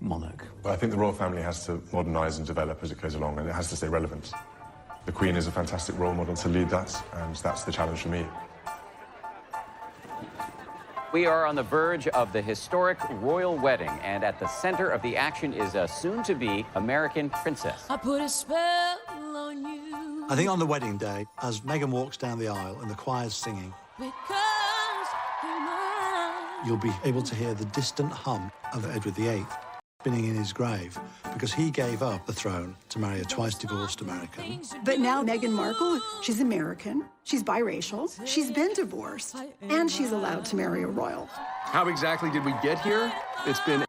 monarch? Well, I think the royal family has to modernise and develop as it goes along, and it has to stay relevant. The Queen is a fantastic role model to lead that, and that's the challenge for me. We are on the verge of the historic royal wedding, and at the center of the action is a soon-to-be American princess. I put a spell on you. I think on the wedding day, as Meghan walks down the aisle and the choir's singing, Because you're mine. you'll be able to hear the distant hum of Edward VIII spinning in his grave, because he gave up the throne to marry a twice-divorced American. But now Meghan Markle, she's American, she's biracial, she's been divorced, and she's allowed to marry a royal. How exactly did we get here? It's been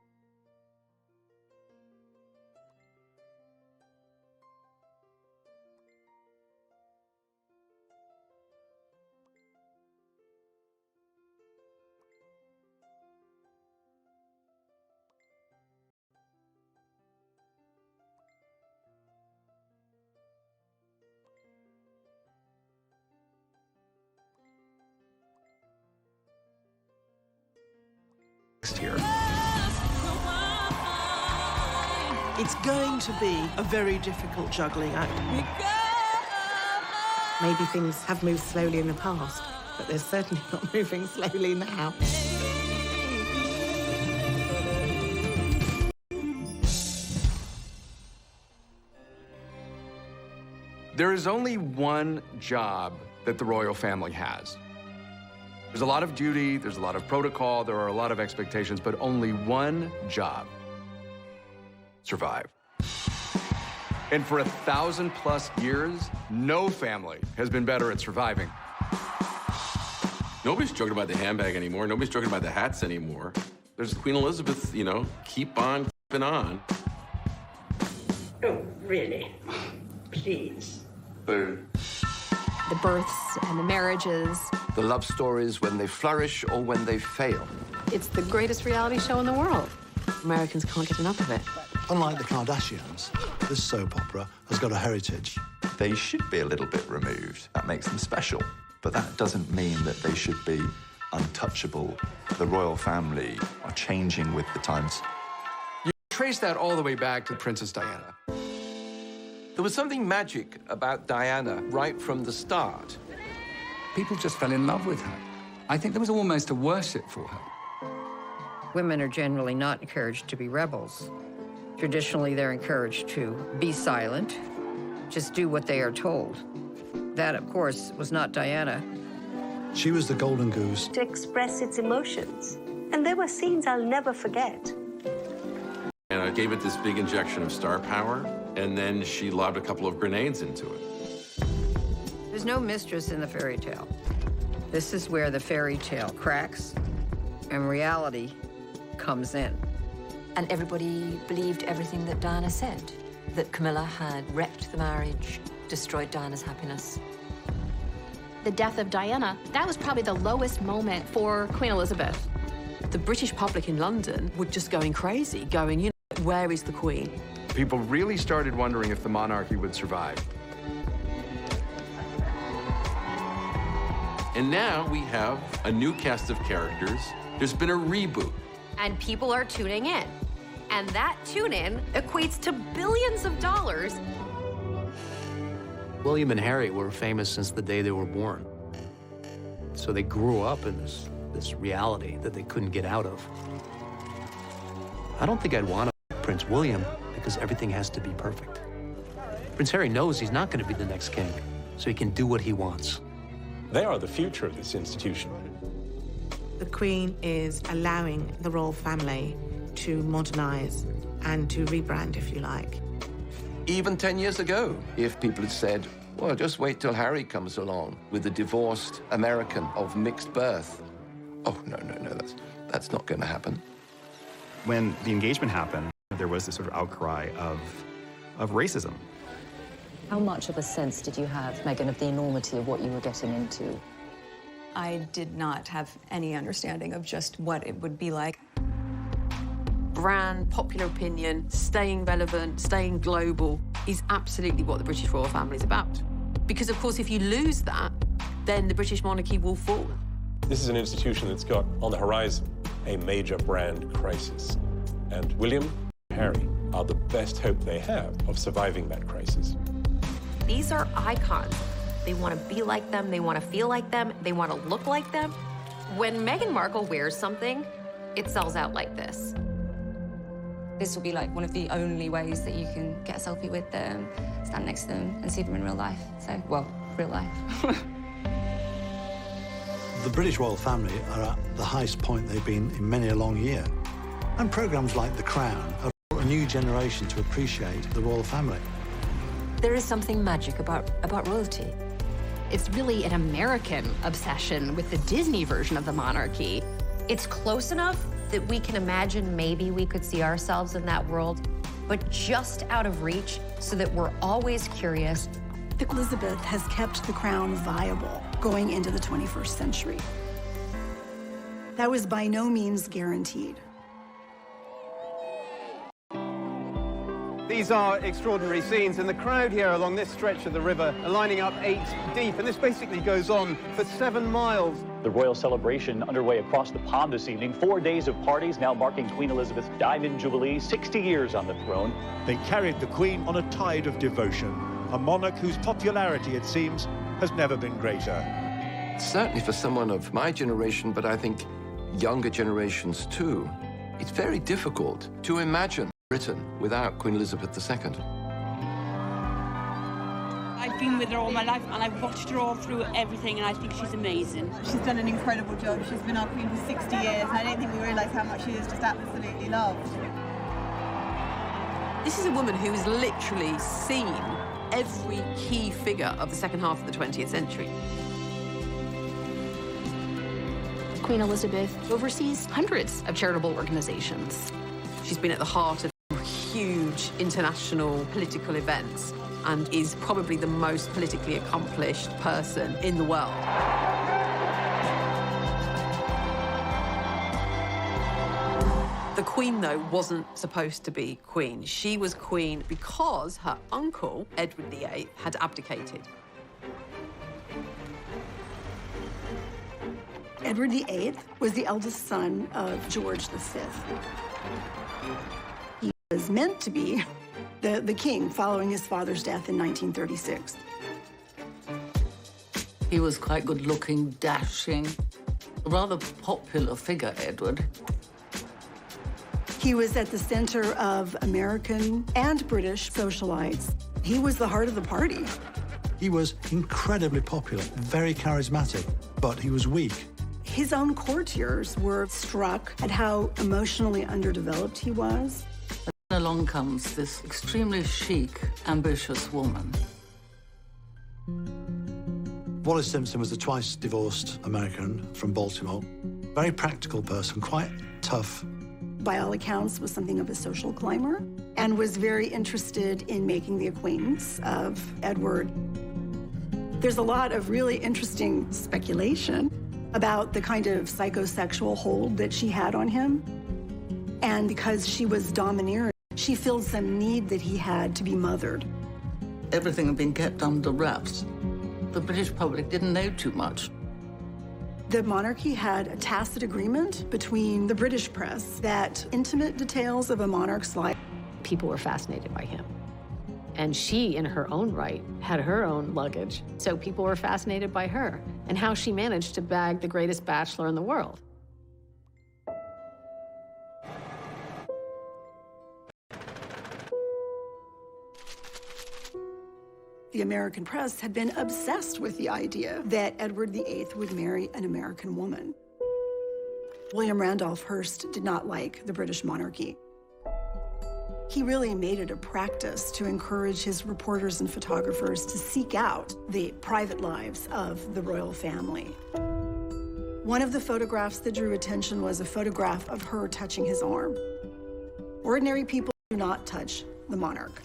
here. It's going to be a very difficult juggling act. Maybe things have moved slowly in the past, but they're certainly not moving slowly now. There is only one job that the royal family has. There's a lot of duty, there's a lot of protocol, there are a lot of expectations, but only one job: survive. And for 1,000+ years, no family has been better at surviving. Nobody's joking about the handbag anymore. Nobody's joking about the hats anymore. There's Queen Elizabeth, you know, keep on keeping on. Oh, really? Please. But The births and the marriages. The love stories when they flourish or when they fail. It's the greatest reality show in the world. Americans can't get enough of it. Unlike the Kardashians, this soap opera has got a heritage. They should be a little bit removed. That makes them special. But that doesn't mean that they should be untouchable. The royal family are changing with the times. You trace that all the way back to Princess Diana. There was something magic about Diana right from the start. People just fell in love with her. I think there was almost a worship for her. Women are generally not encouraged to be rebels. Traditionally, they're encouraged to be silent, just do what they are told. That, of course, was not Diana. She was the golden goose. To express its emotions. And there were scenes I'll never forget. and I gave it this big injection of star power, and then she lobbed a couple of grenades into it. There's no mistress in the fairy tale. This is where the fairy tale cracks and reality comes in. And everybody believed everything that Diana said, that Camilla had wrecked the marriage, destroyed Diana's happiness. The death of Diana, that was probably the lowest moment for Queen Elizabeth. The British public in London were just going crazy, going, you know, where is the Queen? People really started wondering if the monarchy would survive. And now we have a new cast of characters. There's been a reboot. And people are tuning in. And that tune-in equates to billions of dollars. William and Harry were famous since the day they were born. So they grew up in this reality that they couldn't get out of. I don't think I'd want to Prince William because everything has to be perfect. Prince Harry knows he's not going to be the next king, so he can do what he wants. They are the future of this institution. The Queen is allowing the royal family to modernize and to rebrand, if you like. Even 10 years ago, if people had said, well, just wait till Harry comes along with a divorced American of mixed birth. Oh, no, that's not going to happen. When the engagement happened, there was this sort of outcry of racism. How much of a sense did you have, Meghan, of the enormity of what you were getting into? I did not have any understanding of just what it would be like. Brand, popular opinion, staying relevant, staying global is absolutely what the British royal family is about. Because, of course, if you lose that, then the British monarchy will fall. This is an institution that's got on the horizon a major brand crisis. And William, Harry are the best hope they have of surviving that crisis. These are icons. They want to be like them, they want to feel like them, they want to look like them. When Meghan Markle wears something, it sells out like this. This will be like one of the only ways that you can get a selfie with them, stand next to them and see them in real life. So, well, real life. The British royal family are at the highest point they've been in many a long year. And programmes like The Crown have brought a new generation to appreciate the royal family. There is something magic about royalty. It's really an American obsession with the Disney version of the monarchy. It's close enough that we can imagine maybe we could see ourselves in that world, but just out of reach so that we're always curious. Elizabeth has kept the crown viable going into the 21st century. That was by no means guaranteed. These are extraordinary scenes, and the crowd here along this stretch of the river are lining up 8 deep, and this basically goes on for 7 miles. The royal celebration underway across the pond this evening. 4 days of parties now marking Queen Elizabeth's Diamond Jubilee, 60 years on the throne. They carried the Queen on a tide of devotion, a monarch whose popularity, it seems, has never been greater. Certainly for someone of my generation, but I think younger generations too, it's very difficult to imagine Britain without Queen Elizabeth II. I've been with her all my life, and I've watched her all through everything, and I think she's amazing. She's done an incredible job. She's been our queen for 60 years, and I don't think we realise how much she is just absolutely loved. This is a woman who has literally seen every key figure of the second half of the 20th century. Queen Elizabeth oversees hundreds of charitable organizations. She's been at the heart of huge international political events and is probably the most politically accomplished person in the world. The Queen, though, wasn't supposed to be Queen. She was Queen because her uncle, Edward VIII, had abdicated. Edward VIII was the eldest son of George V. He was meant to be the king following his father's death in 1936. He was quite good-looking, dashing, a rather popular figure, Edward. He was at the center of American and British socialites. He was the heart of the party. He was incredibly popular, very charismatic, but he was weak. His own courtiers were struck at how emotionally underdeveloped he was. Then along comes this extremely chic, ambitious woman. Wallis Simpson was a twice-divorced American from Baltimore. Very practical person, quite tough. By all accounts, was something of a social climber and was very interested in making the acquaintance of Edward. There's a lot of really interesting speculation about the kind of psychosexual hold that she had on him. And because she was domineering, she filled some need that he had to be mothered. Everything had been kept under wraps. The British public didn't know too much. The monarchy had a tacit agreement between the British press that intimate details of a monarch's life. People were fascinated by him. And she, in her own right, had her own luggage. So people were fascinated by her and how she managed to bag the greatest bachelor in the world. The American press had been obsessed with the idea that Edward VIII would marry an American woman. William Randolph Hearst did not like the British monarchy. He really made it a practice to encourage his reporters and photographers to seek out the private lives of the royal family. One of the photographs that drew attention was a photograph of her touching his arm. Ordinary people do not touch the monarch.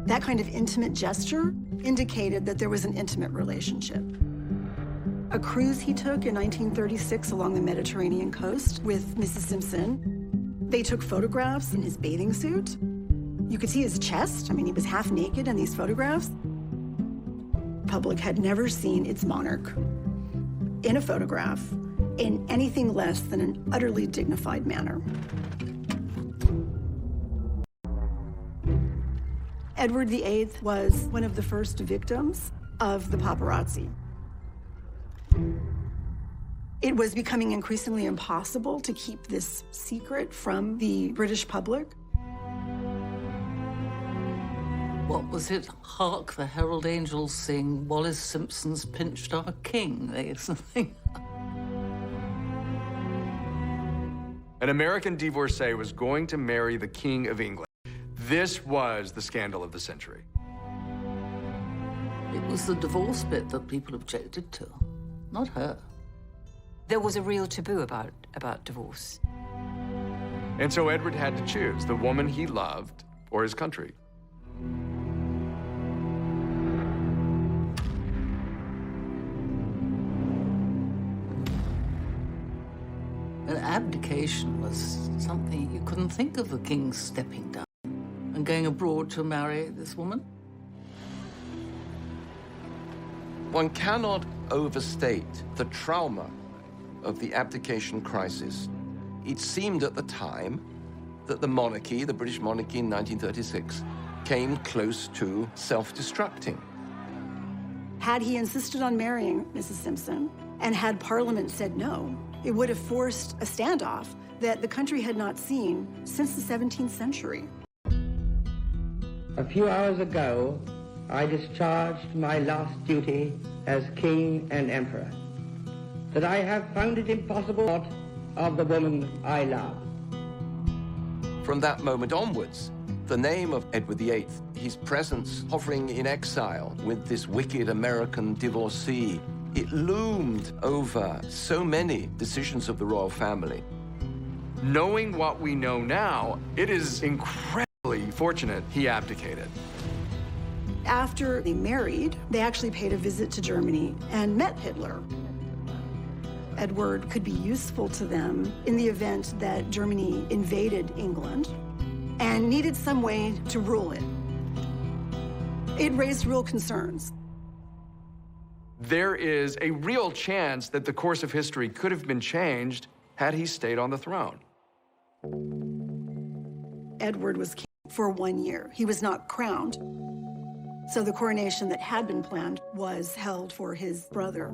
That kind of intimate gesture indicated that there was an intimate relationship. A cruise he took in 1936 along the Mediterranean coast with Mrs. Simpson. They took photographs in his bathing suit. You could see his chest. I mean, he was half naked in these photographs. The public had never seen its monarch in a photograph in anything less than an utterly dignified manner. Edward VIII was one of the first victims of the paparazzi. It was becoming increasingly impossible to keep this secret from the British public. What was it? Hark the herald angels sing, Wallis Simpson's pinched our king, or something. An American divorcee was going to marry the King of England. This was the scandal of the century. It was the divorce bit that people objected to, not her. There was a real taboo about divorce. And so Edward had to choose the woman he loved or his country. An abdication was something you couldn't think of the king stepping down and going abroad to marry this woman. One cannot overstate the trauma of the abdication crisis. It seemed at the time that the monarchy, the British monarchy in 1936, came close to self-destructing. Had he insisted on marrying Mrs. Simpson, and had Parliament said no, it would have forced a standoff that the country had not seen since the 17th century. A few hours ago, I discharged my last duty as King and Emperor, that I have found it impossible of the woman I love. From that moment onwards, the name of Edward VIII, his presence hovering in exile with this wicked American divorcee, it loomed over so many decisions of the royal family. Knowing what we know now, it is incredibly fortunate he abdicated. After they married, they actually paid a visit to Germany and met Hitler. Edward could be useful to them in the event that Germany invaded England and needed some way to rule it. It raised real concerns. There is a real chance that the course of history could have been changed had he stayed on the throne. Edward was king for 1 year. He was not crowned. So the coronation that had been planned was held for his brother,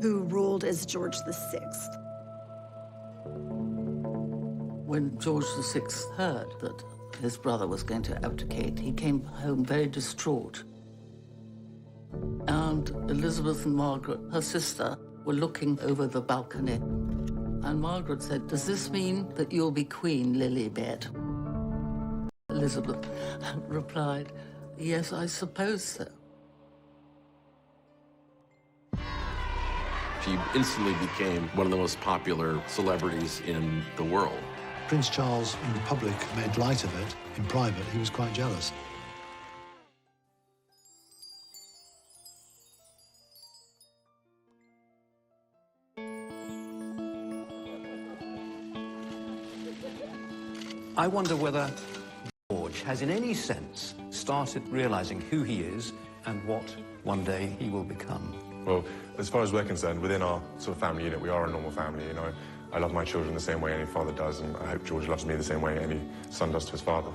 who ruled as George VI. When George VI heard that his brother was going to abdicate, he came home very distraught. And Elizabeth and Margaret, her sister, were looking over the balcony. And Margaret said, "Does this mean that you'll be Queen, Lilibet?" Elizabeth replied, "Yes, I suppose so." She instantly became one of the most popular celebrities in the world. Prince Charles, in public, made light of it. In private, he was quite jealous. I wonder whether George has in any sense started realizing who he is and what one day he will become. Well, as far as we're concerned, within our sort of family unit, we are a normal family, you know. I love my children the same way any father does, and I hope George loves me the same way any son does to his father.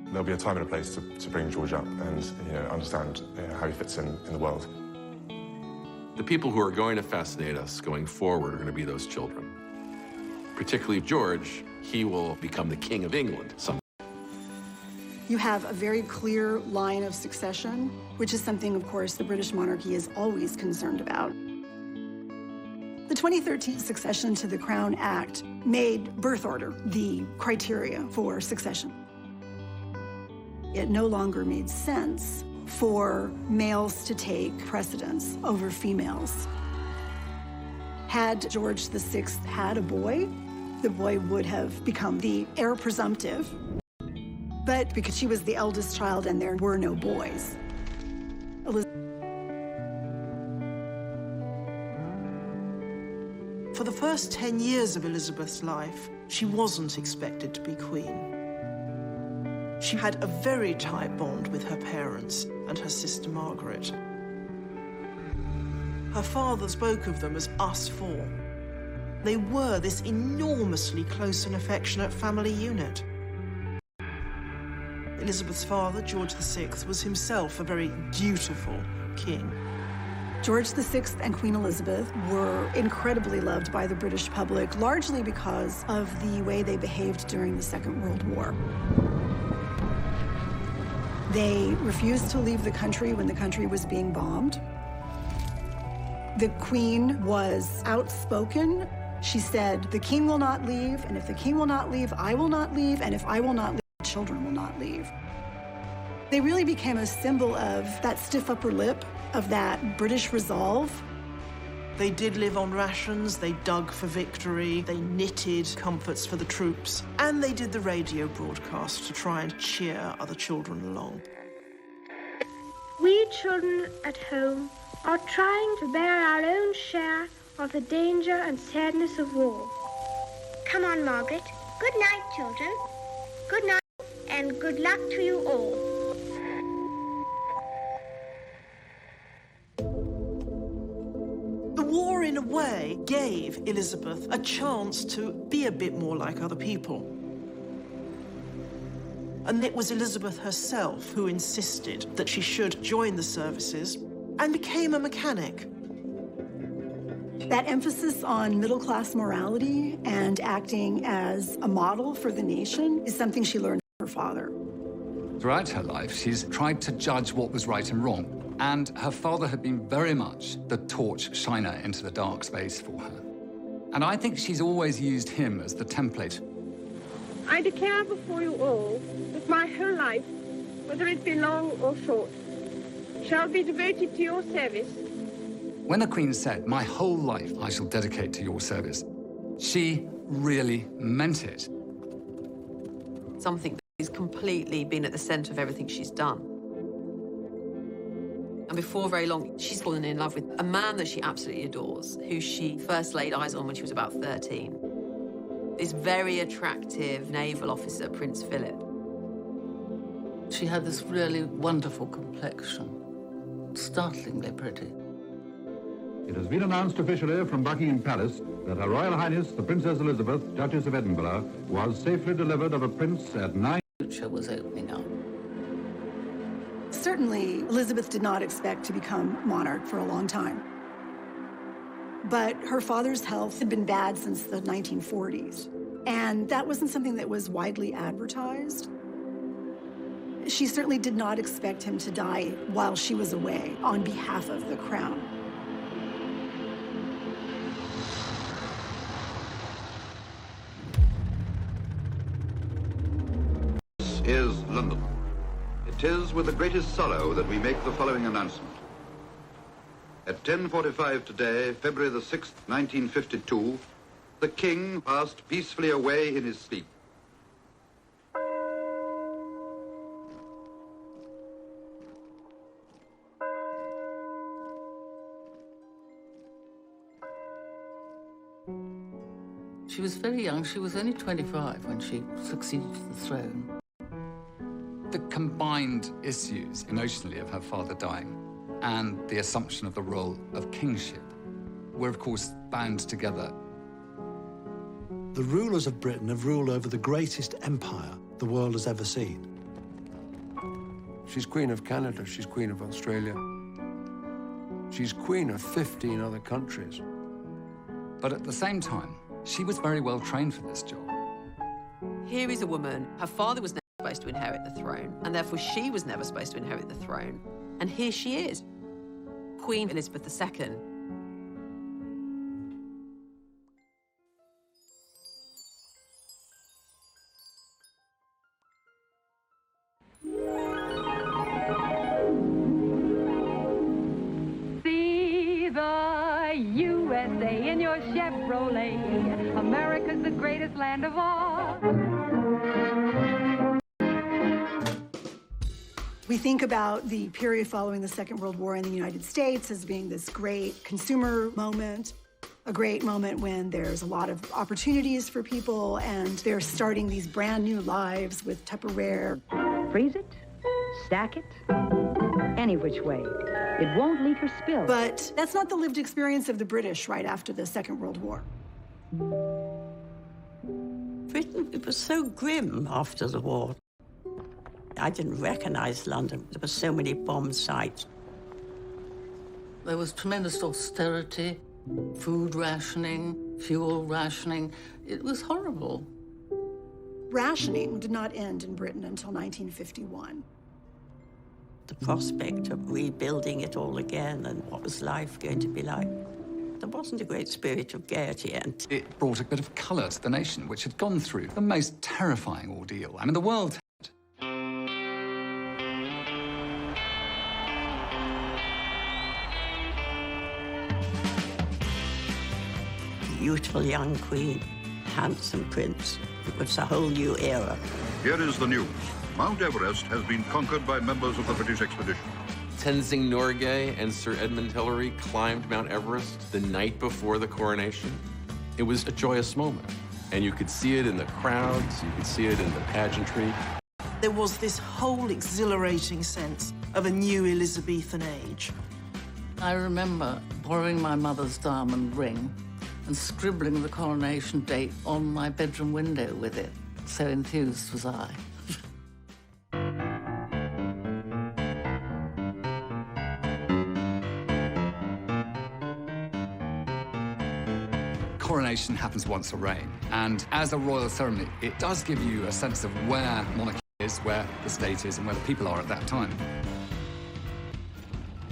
There'll be a time and a place to bring George up and, you know, understand how he fits in the world. The people who are going to fascinate us going forward are going to be those children. Particularly George, he will become the King of England someday. You have a very clear line of succession, which is something, of course, the British monarchy is always concerned about. The 2013 Succession to the Crown Act made birth order the criteria for succession. It no longer made sense for males to take precedence over females. Had George VI had a boy, the boy would have become the heir presumptive. But because she was the eldest child and there were no boys, For the first 10 years of Elizabeth's life, she wasn't expected to be queen. She had a very tight bond with her parents and her sister Margaret. Her father spoke of them as us four. They were this enormously close and affectionate family unit. Elizabeth's father, George VI, was himself a very dutiful king. George VI and Queen Elizabeth were incredibly loved by the British public, largely because of the way they behaved during the Second World War. They refused to leave the country when the country was being bombed. The Queen was outspoken. She said, "The king will not leave, and if the king will not leave, I will not leave, and if I will not leave, children will not leave." They really became a symbol of that stiff upper lip, of that British resolve. They did live on rations, they dug for victory, they knitted comforts for the troops, and they did the radio broadcast to try and cheer other children along. We children at home are trying to bear our own share of the danger and sadness of war. Come on, Margaret. Good night, children. Good night, and good luck to you all. The war, in a way, gave Elizabeth a chance to be a bit more like other people. And it was Elizabeth herself who insisted that she should join the services and became a mechanic. That emphasis on middle-class morality and acting as a model for the nation is something she learned from her father. Throughout her life, she's tried to judge what was right and wrong. And her father had been very much the torch shiner into the dark space for her. And I think she's always used him as the template. I declare before you all that my whole life, whether it be long or short, shall be devoted to your service. When the Queen said, "My whole life I shall dedicate to your service," she really meant it. Something that has completely been at the centre of everything she's done. And before very long, she's fallen in love with a man that she absolutely adores, who she first laid eyes on when she was about 13. This very attractive naval officer, Prince Philip. She had this really wonderful complexion, startlingly pretty. It has been announced officially from Buckingham Palace that Her Royal Highness, the Princess Elizabeth, Duchess of Edinburgh, was safely delivered of a prince at 9. The future was opening up. Certainly, Elizabeth did not expect to become monarch for a long time. But her father's health had been bad since the 1940s, and that wasn't something that was widely advertised. She certainly did not expect him to die while she was away on behalf of the crown. This is London. It is with the greatest sorrow that we make the following announcement. At 10:45 today, February the 6th, 1952, the King passed peacefully away in his sleep. She was very young. She was only 25 when she succeeded to the throne. The combined issues emotionally of her father dying and the assumption of the role of kingship were, of course, bound together. The rulers of Britain have ruled over the greatest empire the world has ever seen. She's Queen of Canada, she's Queen of Australia. She's Queen of 15 other countries. But at the same time, she was very well trained for this job. Here is a woman, her father was never supposed to inherit the throne, and therefore she was never supposed to inherit the throne. And here she is, Queen Elizabeth II. See the USA in your Chevrolet. America's the greatest land of all. We think about the period following the Second World War in the United States as being this great consumer moment, a great moment when there's a lot of opportunities for people and they're starting these brand new lives with Tupperware. Freeze it, stack it, any which way. It won't leak or spill. But that's not the lived experience of the British right after the Second World War. Britain, it was so grim after the war. I didn't recognize London. There were so many bomb sites. There was tremendous austerity, food rationing, fuel rationing. It was horrible. Rationing did not end in Britain until 1951. The prospect of rebuilding it all again and what was life going to be like. There wasn't a great spirit of gaiety, and it brought a bit of colour to the nation, which had gone through the most terrifying ordeal. I mean, the world had. Beautiful young queen, handsome prince. It was a whole new era. Here is the news. Mount Everest has been conquered by members of the British expedition. Tenzing Norgay and Sir Edmund Hillary climbed Mount Everest the night before the coronation. It was a joyous moment, and you could see it in the crowds, you could see it in the pageantry. There was this whole exhilarating sense of a new Elizabethan age. I remember borrowing my mother's diamond ring and scribbling the coronation date on my bedroom window with it. So enthused was I. Coronation happens once a reign, and as a royal ceremony, it does give you a sense of where monarchy is, where the state is, and where the people are at that time.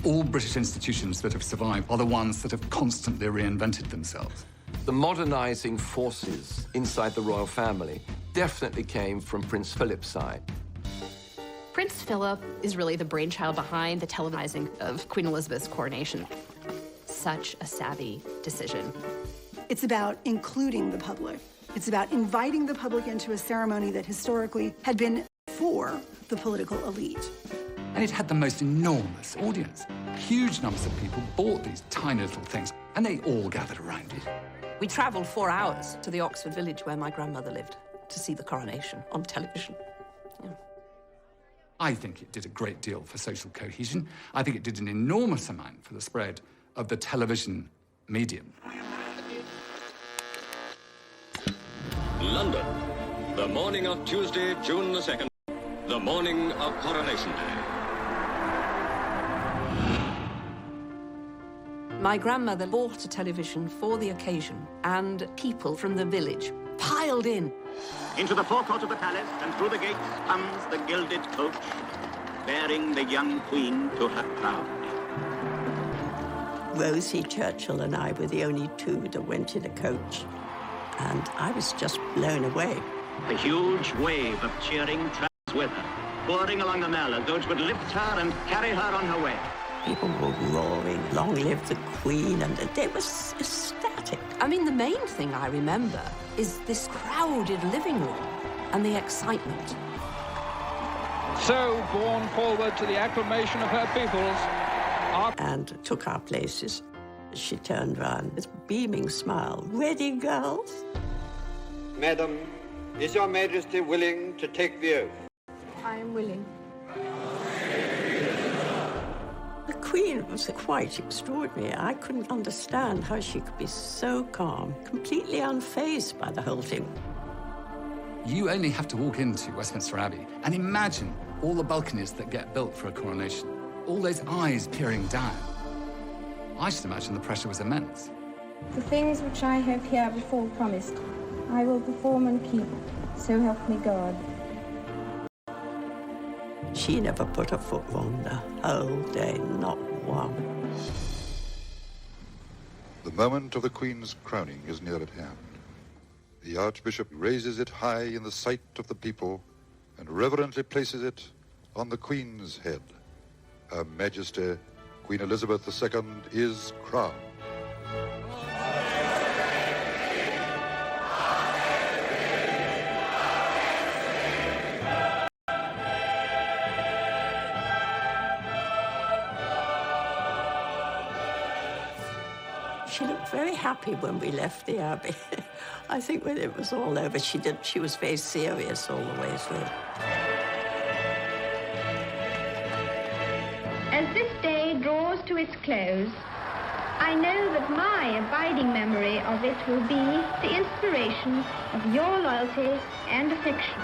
All British institutions that have survived are the ones that have constantly reinvented themselves. The modernising forces inside the royal family definitely came from Prince Philip's side. Prince Philip is really the brainchild behind the televising of Queen Elizabeth's coronation. Such a savvy decision. It's about including the public. It's about inviting the public into a ceremony that historically had been for the political elite. And it had the most enormous audience. Huge numbers of people bought these tiny little things, and they all gathered around it. We travelled 4 hours to the Oxford village where my grandmother lived to see the coronation on television. Yeah. I think it did a great deal for social cohesion. I think it did an enormous amount for the spread of the television medium. London, the morning of Tuesday, June the 2nd, the morning of Coronation Day. My grandmother bought a television for the occasion, and people from the village piled in. Into the forecourt of the palace and through the gates comes the gilded coach, bearing the young queen to her crown. Rosie Churchill and I were the only two that went in a coach, and I was just blown away. A huge wave of cheering travels with her, pouring along the Mall as though it would lift her and carry her on her way. People were roaring, "Long live the Queen," and they were ecstatic. I mean, the main thing I remember is this crowded living room and the excitement. So, borne forward to the acclamation of her peoples, and took our places. She turned round with a beaming smile. "Ready, girls?" Madam, is your Majesty willing to take the oath? I am willing. The Queen was quite extraordinary. I couldn't understand how she could be so calm, completely unfazed by the whole thing. You only have to walk into Westminster Abbey and imagine all the balconies that get built for a coronation. All those eyes peering down. I should imagine the pressure was immense. The things which I have herebefore promised, I will perform and keep, so help me God. She never put her foot wrong the whole day, not one. The moment of the Queen's crowning is near at hand. The Archbishop raises it high in the sight of the people and reverently places it on the Queen's head. Her Majesty, Queen Elizabeth II, is crowned. She looked very happy when we left the Abbey. I think when it was all over, she was very serious all the way through. As this day draws to its close, I know that my abiding memory of it will be the inspiration of your loyalty and affection.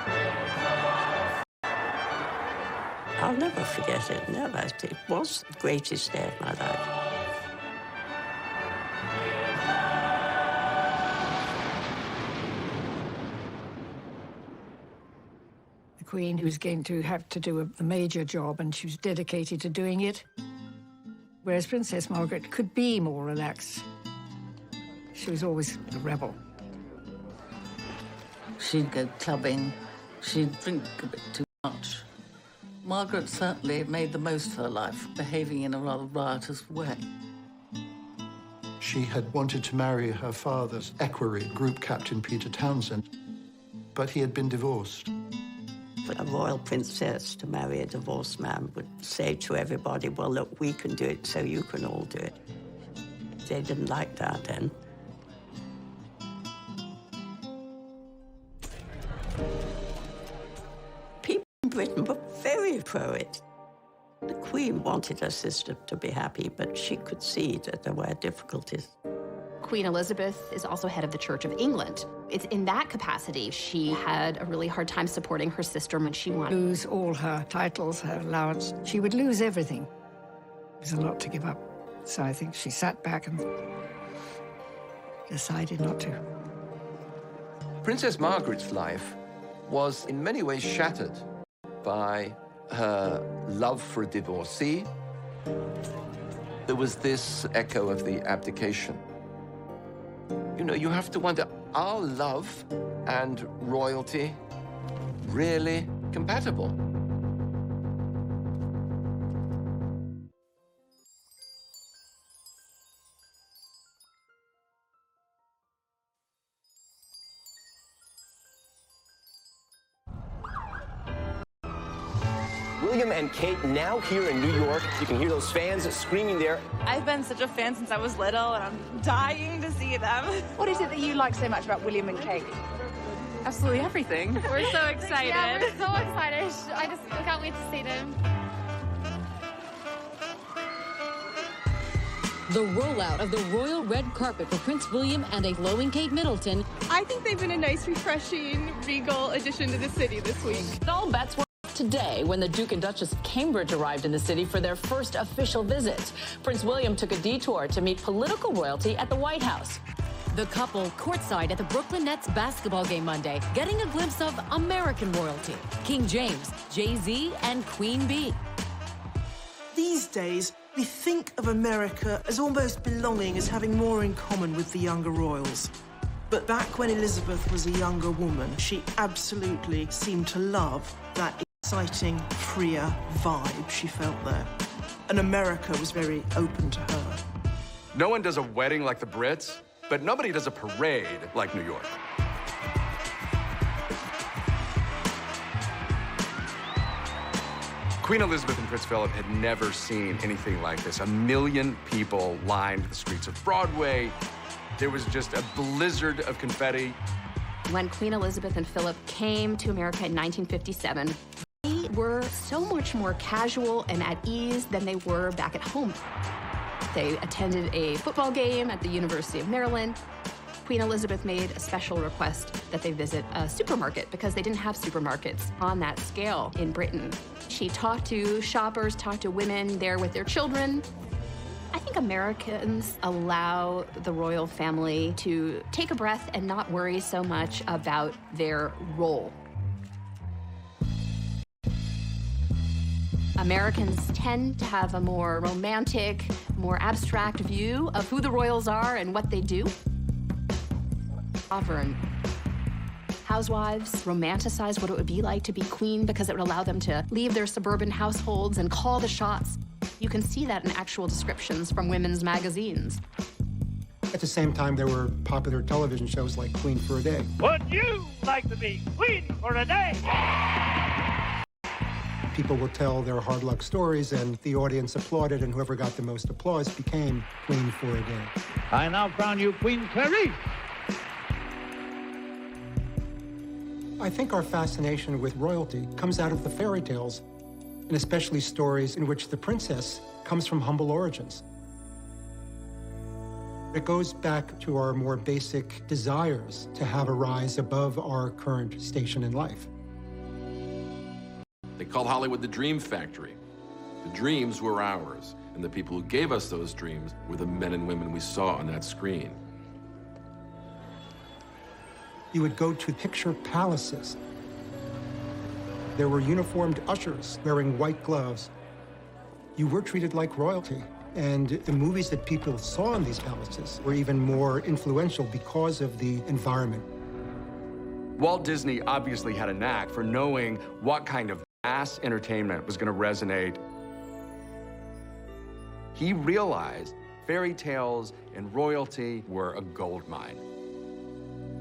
I'll never forget it, never. It was the greatest day of my life. The Queen was going to have to do a major job, and she was dedicated to doing it, whereas Princess Margaret could be more relaxed. She was always a rebel. She'd go clubbing. She'd drink a bit too much. Margaret certainly made the most of her life, behaving in a rather riotous way. She had wanted to marry her father's equerry, Group Captain Peter Townsend, but he had been divorced. For a royal princess to marry a divorced man would say to everybody, well, look, we can do it, so you can all do it. They didn't like that then. People in Britain were very pro it. The Queen wanted her sister to be happy, but she could see that there were difficulties. Queen Elizabeth is also head of the Church of England. It's in that capacity she had a really hard time supporting her sister when she wanted. Lose all her titles, her allowance. She would lose everything. It was a lot to give up. So I think she sat back and decided not to. Princess Margaret's life was in many ways shattered by her love for a divorcee. There was this echo of the abdication. You know, you have to wonder, are love and royalty really compatible? William and Kate now here in New York. You can hear those fans screaming there. I've been such a fan since I was little, and I'm dying to see them. What is it that you like so much about William and Kate? Absolutely everything. We're so excited. Yeah, we're so excited. I can't wait to see them. The rollout of the royal red carpet for Prince William and a glowing Kate Middleton. I think they've been a nice, refreshing, regal addition to the city this week. All bets were today when the Duke and Duchess of Cambridge arrived in the city for their first official visit. Prince William took a detour to meet political royalty at the White House. The couple courtside at the Brooklyn Nets basketball game Monday, getting a glimpse of American royalty. King James, Jay-Z, and Queen Bee. These days, we think of America as almost belonging, as having more in common with the younger royals. But back when Elizabeth was a younger woman, she absolutely seemed to love that exciting, freer vibe she felt there. And America was very open to her. No one does a wedding like the Brits, but nobody does a parade like New York. Queen Elizabeth and Prince Philip had never seen anything like this. 1 million people lined the streets of Broadway. There was just a blizzard of confetti. When Queen Elizabeth and Philip came to America in 1957, they were so much more casual and at ease than they were back at home. They attended a football game at the University of Maryland. Queen Elizabeth made a special request that they visit a supermarket because they didn't have supermarkets on that scale in Britain. She talked to shoppers, talked to women there with their children. I think Americans allow the royal family to take a breath and not worry so much about their role. Americans tend to have a more romantic, more abstract view of who the royals are and what they do. Sovereign housewives romanticize what it would be like to be queen because it would allow them to leave their suburban households and call the shots. You can see that in actual descriptions from women's magazines. At the same time, there were popular television shows like Queen for a Day. Would you like to be queen for a day? People would tell their hard luck stories, and the audience applauded, and whoever got the most applause became Queen for a Day. I now crown you Queen Clarice. I think our fascination with royalty comes out of the fairy tales, and especially stories in which the princess comes from humble origins. It goes back to our more basic desires to have a rise above our current station in life. They called Hollywood the Dream Factory. The dreams were ours, and the people who gave us those dreams were the men and women we saw on that screen. You would go to picture palaces. There were uniformed ushers wearing white gloves. You were treated like royalty. And the movies that people saw in these palaces were even more influential because of the environment. Walt Disney obviously had a knack for knowing what kind of mass entertainment was going to resonate. He realized fairy tales and royalty were a gold mine.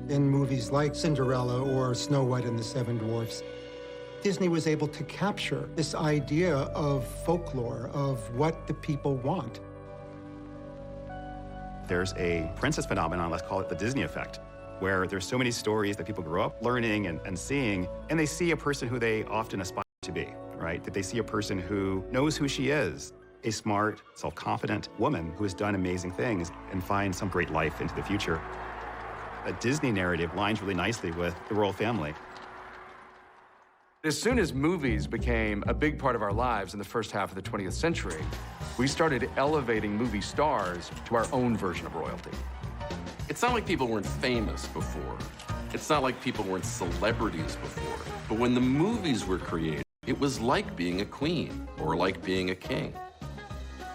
In movies like Cinderella or Snow White and the Seven Dwarfs, Disney was able to capture this idea of folklore, of what the people want. There's a princess phenomenon, let's call it the Disney effect, where there's so many stories that people grow up learning and seeing, and they see a person who they often aspire to be, right? That they see a person who knows who she is, a smart, self-confident woman who has done amazing things and finds some great life into the future. A Disney narrative lines really nicely with the royal family. As soon as movies became a big part of our lives in the first half of the 20th century, we started elevating movie stars to our own version of royalty. It's not like people weren't famous before. It's not like people weren't celebrities before. But when the movies were created, it was like being a queen or like being a king.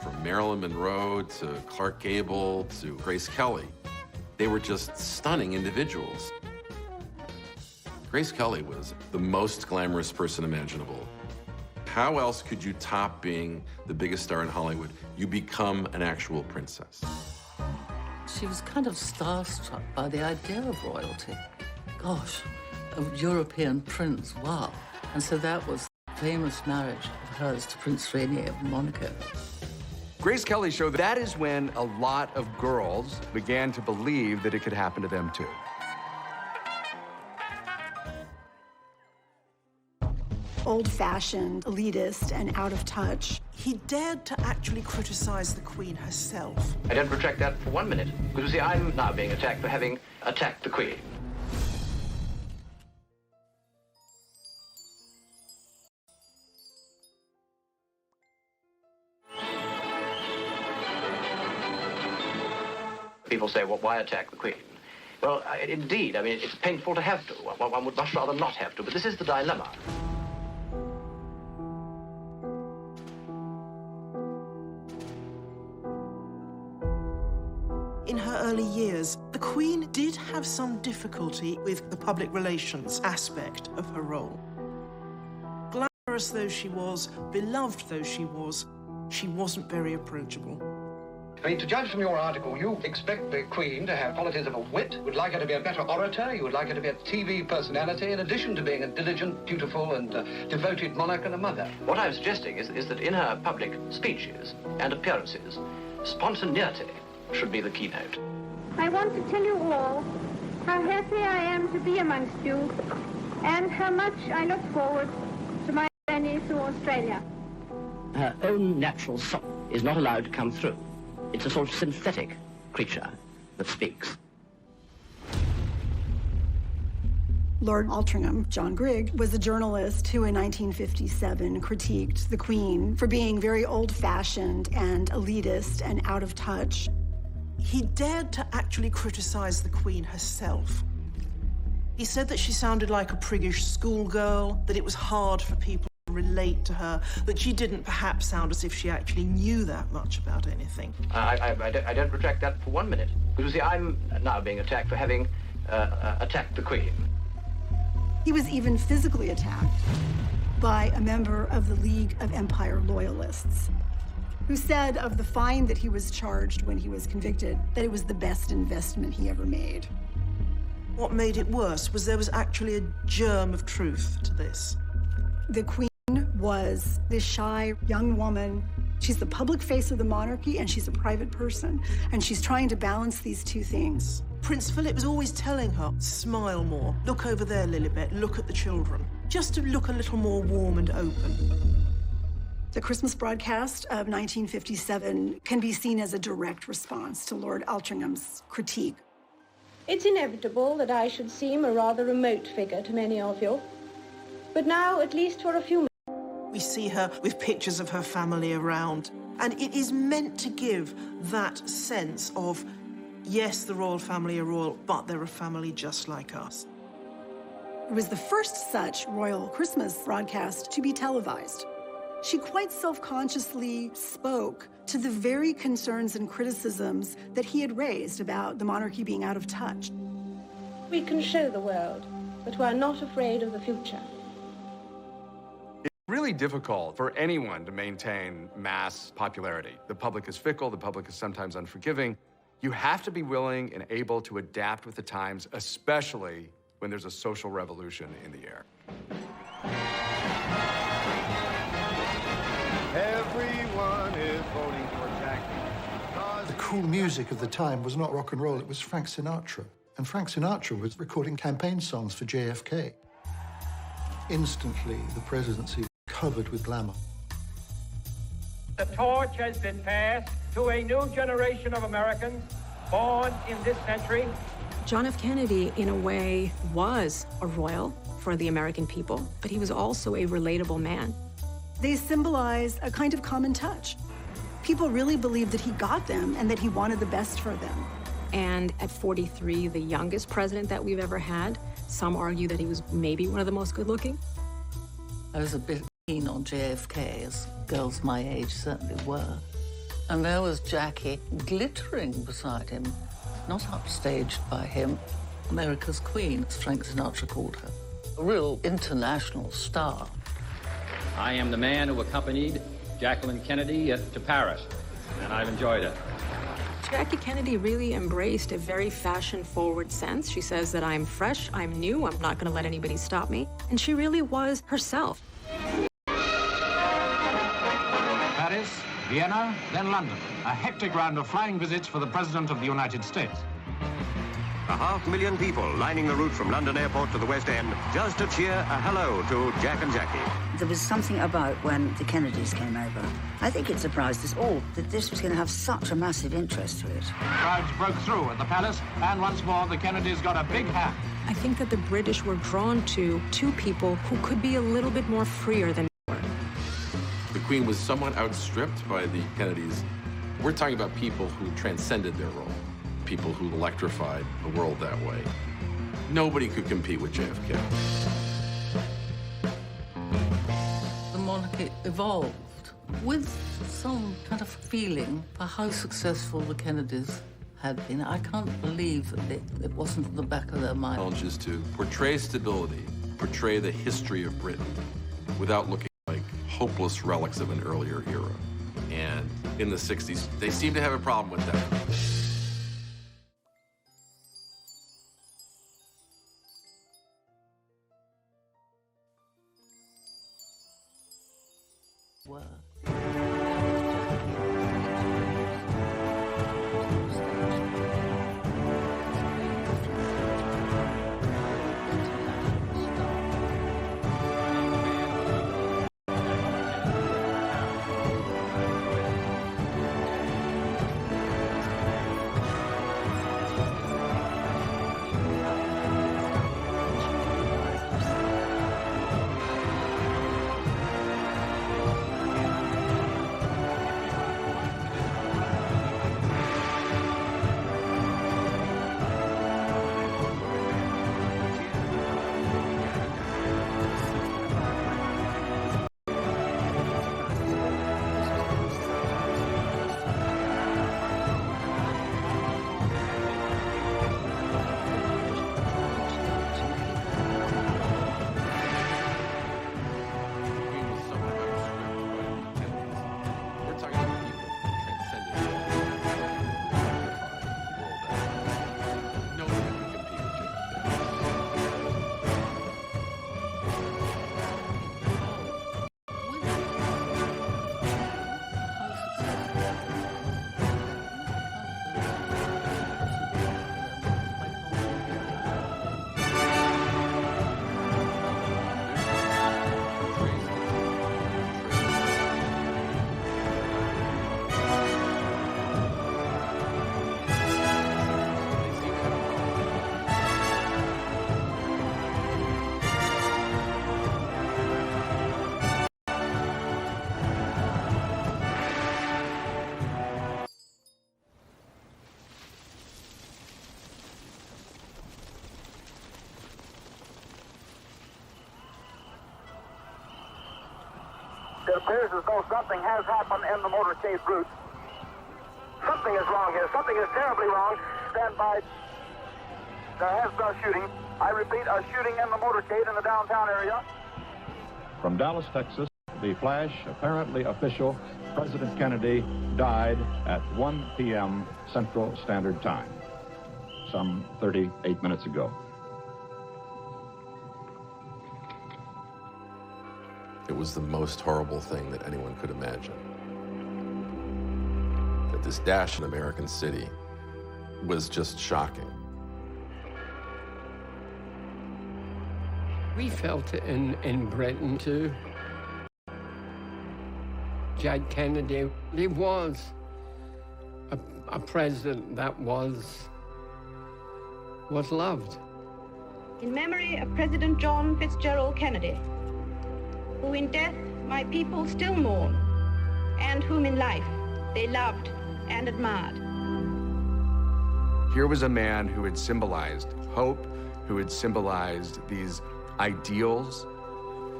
From Marilyn Monroe to Clark Gable to Grace Kelly, they were just stunning individuals. Grace Kelly was the most glamorous person imaginable. How else could you top being the biggest star in Hollywood? You become an actual princess. She was kind of starstruck by the idea of royalty. Gosh, a European prince, wow. And so that was the famous marriage of hers to Prince Rainier of Monaco. Grace Kelly showed that is when a lot of girls began to believe that it could happen to them too. Old-fashioned, elitist, and out of touch. He dared to actually criticize the Queen herself. I don't retract that for 1 minute. Because you see, I'm now being attacked for having attacked the Queen. People say, well, why attack the Queen? Well, indeed, I mean, it's painful to have to. One would much rather not have to, but this is the dilemma. In her early years, the Queen did have some difficulty with the public relations aspect of her role. Glamorous though she was, beloved though she wasn't very approachable. I mean, to judge from your article, you expect the Queen to have qualities of a wit, would like her to be a better orator, you would like her to be a TV personality, in addition to being a diligent, dutiful, and devoted monarch and a mother. What I'm suggesting is that in her public speeches and appearances, spontaneity should be the keynote. I want to tell you all how happy I am to be amongst you and how much I look forward to my journey through Australia. Her own natural soul is not allowed to come through. It's a sort of synthetic creature that speaks. Lord Altrincham, John Grigg, was a journalist who in 1957 critiqued the Queen for being very old-fashioned and elitist and out of touch. He dared to actually criticize the Queen herself. He said that she sounded like a priggish schoolgirl, that it was hard for people to relate to her, that she didn't perhaps sound as if she actually knew that much about anything. I don't retract that for 1 minute. Because you see, I'm now being attacked for having attacked the Queen. He was even physically attacked by a member of the League of Empire Loyalists, who said of the fine that he was charged when he was convicted that it was the best investment he ever made. What made it worse was there was actually a germ of truth to this. The Queen was this shy young woman. She's the public face of the monarchy and she's a private person. And she's trying to balance these two things. Prince Philip was always telling her, smile more, look over there, Lilibet, look at the children. Just to look a little more warm and open. The Christmas broadcast of 1957 can be seen as a direct response to Lord Altrincham's critique. It's inevitable that I should seem a rather remote figure to many of you. But now, at least for a few minutes, We see her with pictures of her family around. And it is meant to give that sense of, yes, the royal family are royal, but they're a family just like us. It was the first such royal Christmas broadcast to be televised. She quite self-consciously spoke to the very concerns and criticisms that he had raised about the monarchy being out of touch. We can show the world that we are not afraid of the future. It's really difficult for anyone to maintain mass popularity. The public is fickle, the public is sometimes unforgiving. You have to be willing and able to adapt with the times, especially when there's a social revolution in the air. Everyone is voting for Jackie. The cool music of the time was not rock and roll, it was Frank Sinatra. And Frank Sinatra was recording campaign songs for JFK. Instantly, the presidency was covered with glamour. The torch has been passed to a new generation of Americans born in this century. John F. Kennedy, in a way, was a royal for the American people, but he was also a relatable man. They symbolized a kind of common touch. People really believed that he got them and that he wanted the best for them. And at 43, the youngest president that we've ever had, some argue that he was maybe one of the most good-looking. I was a bit keen on JFK, as girls my age certainly were. And there was Jackie glittering beside him, not upstaged by him. America's Queen, as Frank Sinatra called her. A real international star. I am the man who accompanied Jacqueline Kennedy to Paris, and I've enjoyed it. Jackie Kennedy really embraced a very fashion-forward sense. She says that I'm fresh, I'm new, I'm not going to let anybody stop me. And she really was herself. Paris, Vienna, then London. A hectic round of flying visits for the President of the United States. 500,000 people lining the route from London Airport to the West End just to cheer a hello to Jack and Jackie. There was something about when the Kennedys came over. I think it surprised us all that this was going to have such a massive interest to it. Crowds broke through at the palace, and once more the Kennedys got a big hand. I think that the British were drawn to two people who could be a little bit more freer than they were. The Queen was somewhat outstripped by the Kennedys. We're talking about people who transcended their role, people who electrified the world that way. Nobody could compete with JFK. The monarchy evolved with some kind of feeling for how successful the Kennedys had been. I can't believe that it wasn't in the back of their mind. Challenge is to portray stability, portray the history of Britain without looking like hopeless relics of an earlier era. And in the 60s, they seem to have a problem with that. appears as though something has happened in the motorcade route. Something is wrong here. Something is terribly wrong. Stand by. There has been a shooting. I repeat, a shooting in the motorcade in the downtown area. From Dallas, Texas, the flash, apparently official, President Kennedy died at 1 p.m. Central Standard Time, some 38 minutes ago. It was the most horrible thing that anyone could imagine. That this dash in American City was just shocking. We felt it in Britain too. Jack Kennedy, he was a president that was loved. In memory of President John Fitzgerald Kennedy, who in death my people still mourn, and whom in life they loved and admired. Here was a man who had symbolized hope, who had symbolized these ideals,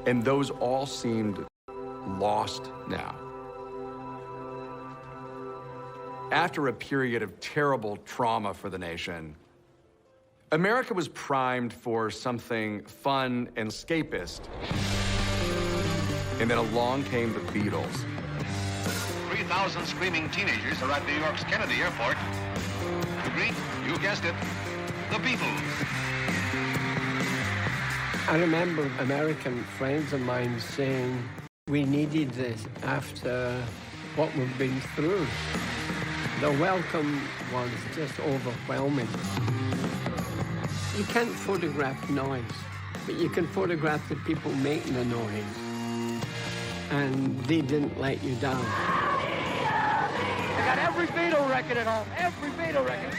and those all seemed lost now. After a period of terrible trauma for the nation, America was primed for something fun and escapist. And then along came the Beatles. 3,000 screaming teenagers are at New York's Kennedy Airport to greet, you guessed it, the Beatles. I remember American friends of mine saying, we needed this after what we've been through. The welcome was just overwhelming. You can't photograph noise, but you can photograph the people making the noise. And they didn't let you down. They got every Beatle record at home, every Beatle record.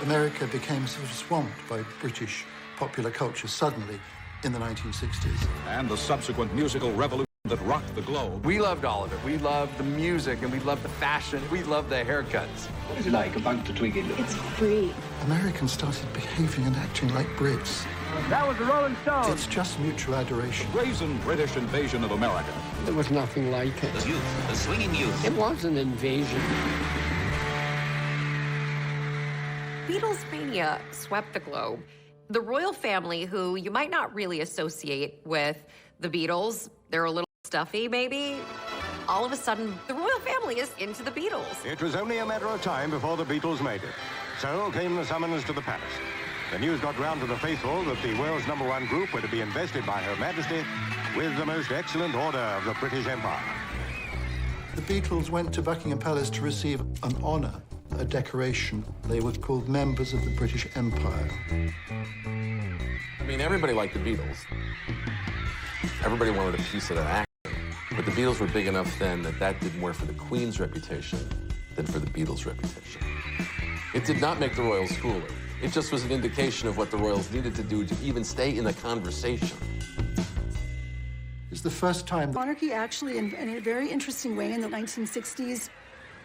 America became sort of swamped by British popular culture suddenly in the 1960s. And the subsequent musical revolution that rocked the globe. We loved all of it. We loved the music, and we loved the fashion. We loved the haircuts. What is it like, a bunch of Twiggy? It's free. Americans started behaving and acting like Brits. That was the Rolling Stones. It's just mutual adoration. The brazen British invasion of America. There was nothing like it. The youth, the swinging youth. It was an invasion. Beatles mania swept the globe. The royal family, who you might not really associate with the Beatles, they're a little stuffy maybe. All of a sudden, the royal family is into the Beatles. It was only a matter of time before the Beatles made it. So came the summons to the palace. The news got round to the faithful that the world's #1 group were to be invested by Her Majesty with the most excellent order of the British Empire. The Beatles went to Buckingham Palace to receive an honor, a decoration. They were called members of the British Empire. I mean, everybody liked the Beatles. Everybody wanted a piece of that action. But the Beatles were big enough then that did more for the Queen's reputation than for the Beatles' reputation. It did not make the royals cooler. It just was an indication of what the royals needed to do to even stay in the conversation. It's the first time... Monarchy actually, in a very interesting way in the 1960s,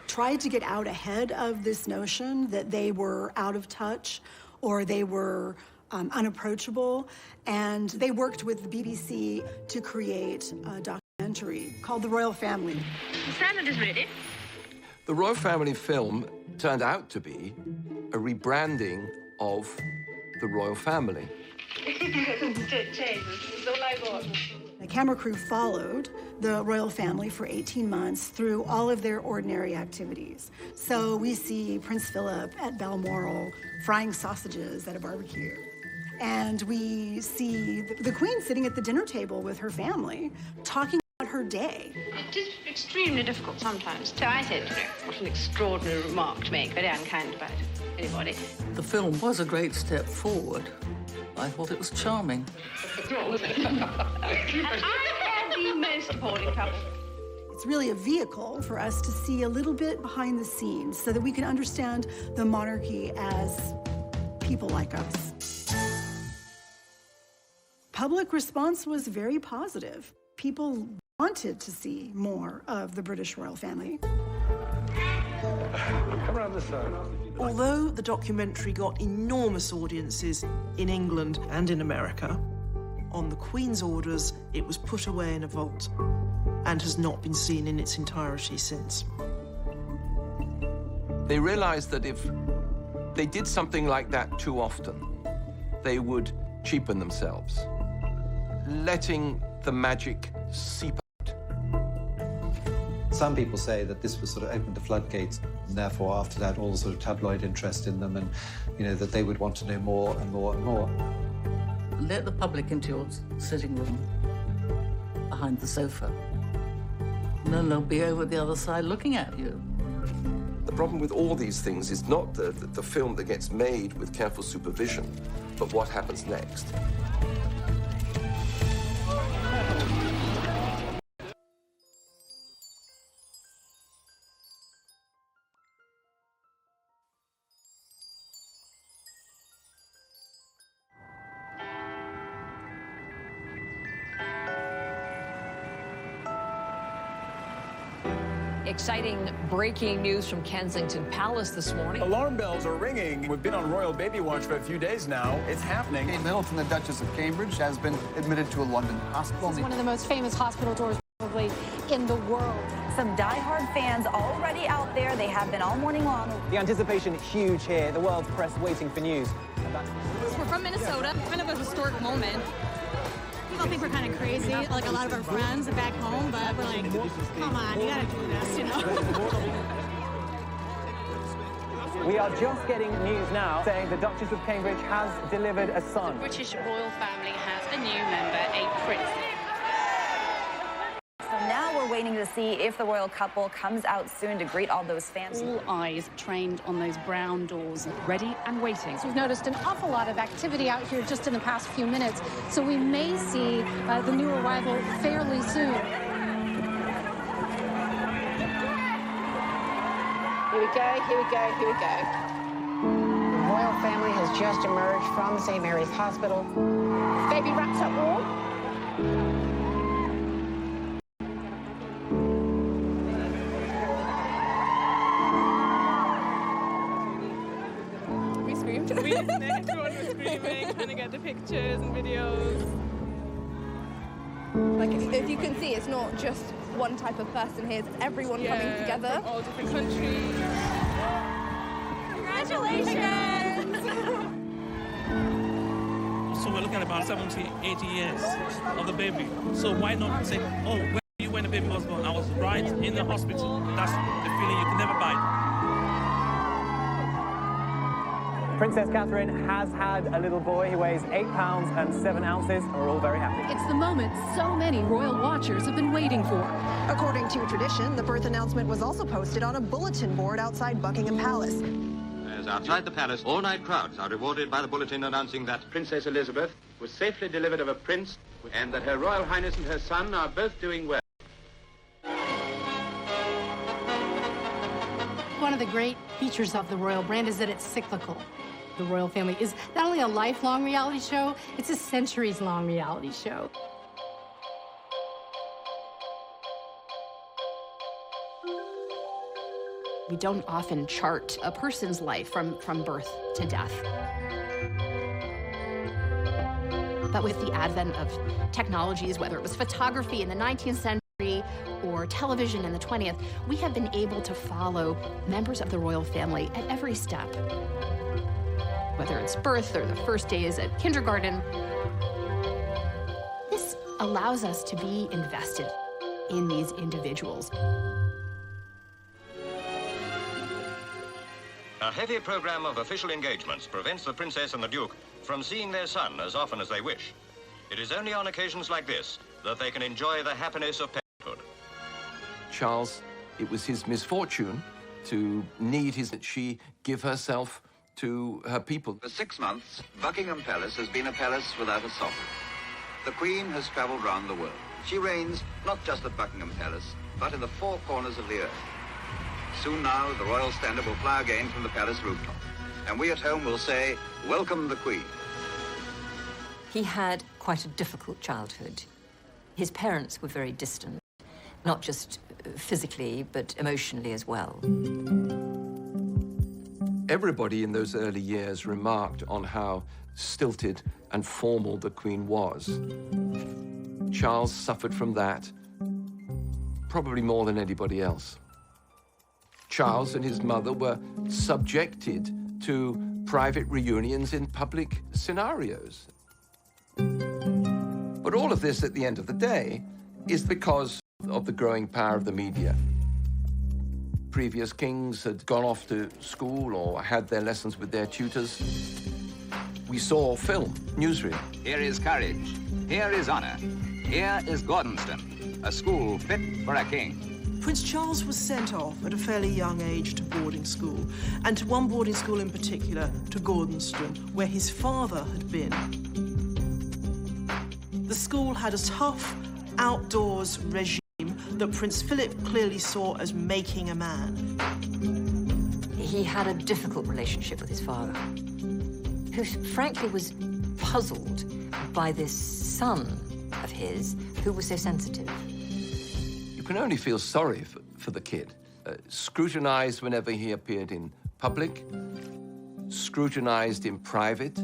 tried to get out ahead of this notion that they were out of touch or they were unapproachable. And they worked with the BBC to create a documentary called The Royal Family. The salad is ready. The Royal Family film turned out to be a rebranding of the royal family. The camera crew followed the royal family for 18 months through all of their ordinary activities. So we see Prince Philip at Balmoral frying sausages at a barbecue. And we see the Queen sitting at the dinner table with her family, talking about her day. It is extremely difficult sometimes. So I said, what an extraordinary remark to make, very unkind about anybody. The film was a great step forward. I thought it was charming. And I am the most appalling couple. It's really a vehicle for us to see a little bit behind the scenes so that we can understand the monarchy as people like us. Public response was very positive. People wanted to see more of the British royal family. Come around this side. Although the documentary got enormous audiences in England and in America, On the Queen's orders, it was put away in a vault and has not been seen in its entirety since. They realized that if they did something like that too often, they would cheapen themselves, letting the magic seep out. Some people say that this was sort of opened the floodgates, and therefore after that all the sort of tabloid interest in them, and that they would want to know more and more and more. Let the public into your sitting room behind the sofa. And then they'll be over the other side looking at you. The problem with all these things is not the film that gets made with careful supervision, but what happens next. Exciting breaking news from Kensington Palace this morning. Alarm bells are ringing. We've been on royal baby watch for a few days now. It's happening. Kate Middleton, the Duchess of Cambridge, has been admitted to a London hospital. It's one of the most famous hospital tours probably in the world. Some die-hard fans already out there. They have been all morning long. The anticipation is huge here. The world's press waiting for news. We're from Minnesota. Kind of a historic moment. People think we're kind of crazy, like a lot of our friends back home, but we're like, come on, you gotta do this, We are just getting news now saying the Duchess of Cambridge has delivered a son. The British royal family has a new member, a prince. So now we're waiting to see if the royal couple comes out soon to greet all those fans. All eyes trained on those brown doors, ready and waiting. So we've noticed an awful lot of activity out here just in the past few minutes, so we may see the new arrival fairly soon. Here we go, here we go, here we go. The royal family has just emerged from St. Mary's Hospital. Baby wraps up warm. We screamed. Everyone was screaming, trying to get the pictures and videos. Like, if you can see, it's not just one type of person here, it's everyone coming together. From all different countries. Congratulations! So we're looking at about 70, 80 years of the baby. So why not say, oh, where were you when the baby was born? I was right in the hospital. That's the feeling you can never buy. Princess Catherine has had a little boy. He weighs 8 pounds and 7 ounces, and we're all very happy. It's the moment so many royal watchers have been waiting for. According to tradition, the birth announcement was also posted on a bulletin board outside Buckingham Palace. As outside the palace, all-night crowds are rewarded by the bulletin announcing that Princess Elizabeth was safely delivered of a prince and that Her Royal Highness and her son are both doing well. One of the great features of the royal brand is that it's cyclical. The royal family is not only a lifelong reality show, it's a centuries-long reality show. We don't often chart a person's life from birth to death. But with the advent of technologies, whether it was photography in the 19th century or television in the 20th, we have been able to follow members of the royal family at every step. Whether it's birth or the first days at kindergarten, this allows us to be invested in these individuals. A heavy program of official engagements prevents the Princess and the Duke from seeing their son as often as they wish. It is only on occasions like this that they can enjoy the happiness of parenthood. Charles, it was his misfortune to need that she give herself to her people. For 6 months, Buckingham Palace has been a palace without a sovereign. The Queen has travelled round the world. She reigns not just at Buckingham Palace, but in the 4 corners of the earth. Soon now, the royal standard will fly again from the palace rooftop. And we at home will say, welcome the Queen. He had quite a difficult childhood. His parents were very distant, not just physically, but emotionally as well. Everybody in those early years remarked on how stilted and formal the Queen was. Charles suffered from that, probably more than anybody else. Charles and his mother were subjected to private reunions in public scenarios. But all of this, at the end of the day, is because of the growing power of the media. Previous kings had gone off to school or had their lessons with their tutors. We saw film, newsreel. Here is courage. Here is honor. Here is Gordonston, a school fit for a king. Prince Charles was sent off at a fairly young age to boarding school, and to one boarding school in particular, to Gordonston, where his father had been. The school had a tough, outdoors regime that Prince Philip clearly saw as making a man. He had a difficult relationship with his father, who frankly was puzzled by this son of his who was so sensitive. You can only feel sorry for the kid. Scrutinized whenever he appeared in public, scrutinized in private.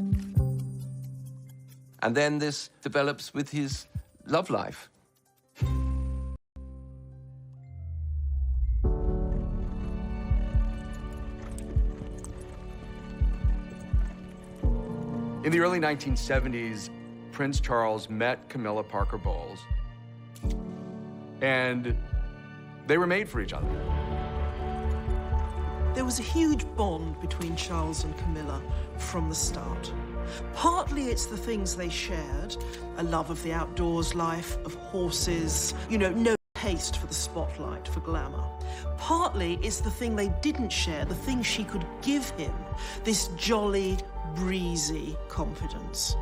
And then this develops with his love life. In the early 1970s, Prince Charles met Camilla Parker Bowles, and they were made for each other. There was a huge bond between Charles and Camilla from the start. Partly it's the things they shared, a love of the outdoors life, of horses, you know, no taste for the spotlight, for glamour. Partly it's the thing they didn't share, the thing she could give him, this jolly, breezy confidence.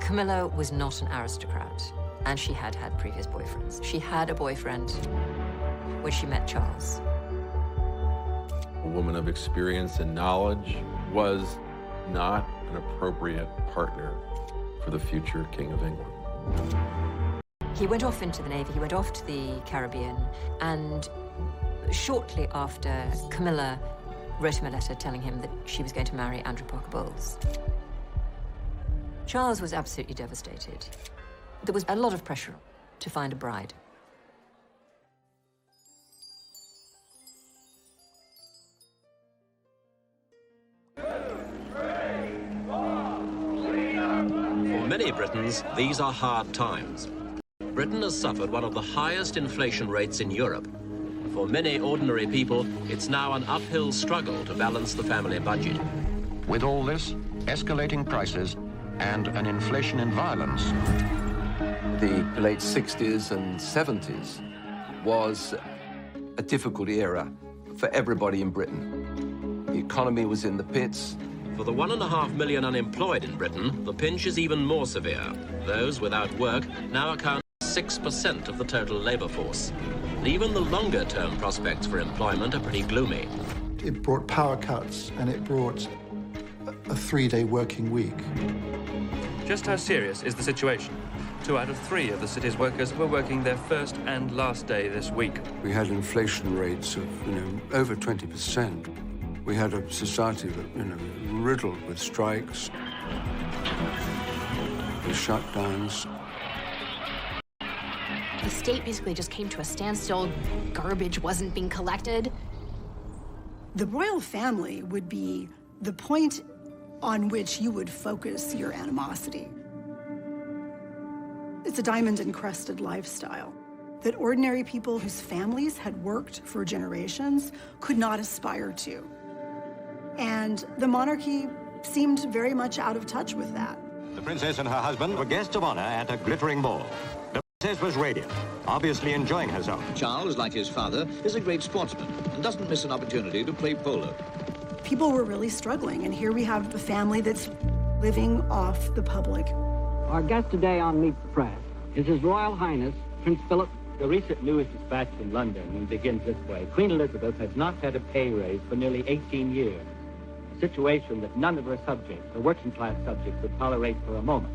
Camilla was not an aristocrat, and she had had previous boyfriends. She had a boyfriend when she met Charles. A woman of experience and knowledge was not an appropriate partner for the future King of England. He went off into the Navy, he went off to the Caribbean, and shortly after, Camilla wrote him a letter telling him that she was going to marry Andrew Parker Bowles. Charles was absolutely devastated. There was a lot of pressure to find a bride. For many Britons, these are hard times. Britain has suffered one of the highest inflation rates in Europe. For many ordinary people, it's now an uphill struggle to balance the family budget. With all this, escalating prices, and an inflation in violence. The late 60s and 70s was a difficult era for everybody in Britain. The economy was in the pits. For the 1.5 million unemployed in Britain, the pinch is even more severe. Those without work now account for 6% of the total labour force. And even the longer-term prospects for employment are pretty gloomy. It brought power cuts, and it brought a 3-day working week. Just how serious is the situation? 2 out of 3 of the city's workers were working their first and last day this week. We had inflation rates of, over 20%. We had a society that, riddled with strikes, with shutdowns. The state basically just came to a standstill. Garbage wasn't being collected. The royal family would be the point on which you would focus your animosity. It's a diamond-encrusted lifestyle that ordinary people whose families had worked for generations could not aspire to. And the monarchy seemed very much out of touch with that. The princess and her husband were guests of honor at a glittering ball. The princess was radiant, obviously enjoying herself. Charles, like his father, is a great sportsman and doesn't miss an opportunity to play polo. People were really struggling, and here we have a family that's living off the public. Our guest today on Meet the Press is His Royal Highness Prince Philip. The recent news dispatch from London and begins this way. Queen Elizabeth has not had a pay raise for nearly 18 years. A situation that none of her subjects, her working-class subjects, would tolerate for a moment.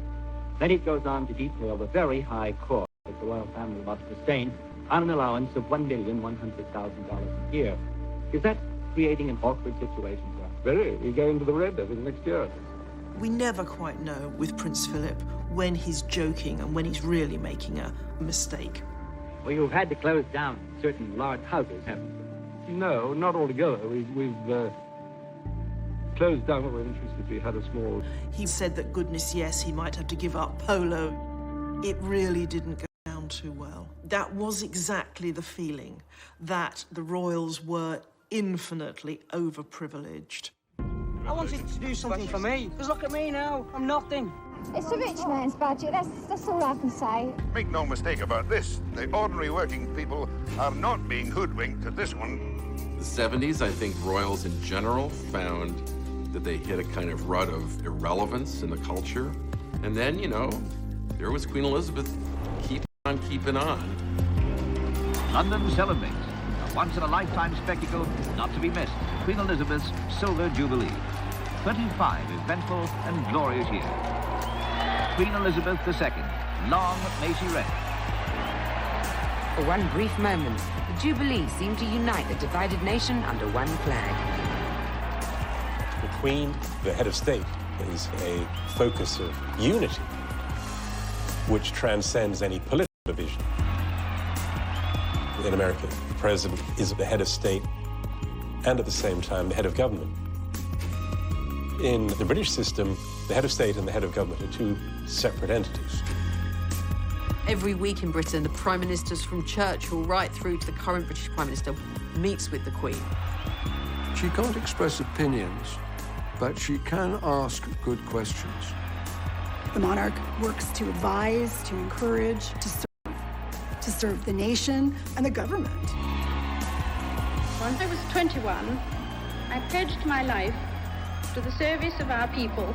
Then it goes on to detail the very high cost that the royal family must sustain on an allowance of $1,100,000 a year. Is that creating an awkward situation for us. Very. We go into the red, I think, next year. We never quite know with Prince Philip when he's joking and when he's really making a mistake. Well, you've had to close down certain large houses, haven't you? No, not altogether. We've closed down what we're interested. We had a small... He said that, goodness, yes, he might have to give up polo. It really didn't go down too well. That was exactly the feeling, that the royals were infinitely overprivileged. I wanted to do something for me, because look at me now, I'm nothing. It's a rich man's budget, that's all I can say. Make no mistake about this, the ordinary working people are not being hoodwinked at this one. The 70s, I think royals in general found that they hit a kind of rut of irrelevance in the culture. And then, you know, there was Queen Elizabeth keeping on. London celebrates a once-in-a-lifetime spectacle not to be missed, Queen Elizabeth's Silver Jubilee. 25 eventful and glorious years. Queen Elizabeth II, long may she reign. For one brief moment, the Jubilee seemed to unite the divided nation under one flag. The Queen, the head of state, is a focus of unity, which transcends any political division. In America, the president is the head of state and at the same time the head of government. In the British system, the head of state and the head of government are two separate entities. Every week in Britain, the prime ministers from Churchill right through to the current British prime minister meets with the Queen. She can't express opinions, but she can ask good questions. The monarch works to advise, to encourage, to serve the nation and the government. When I was 21, I pledged my life to the service of our people,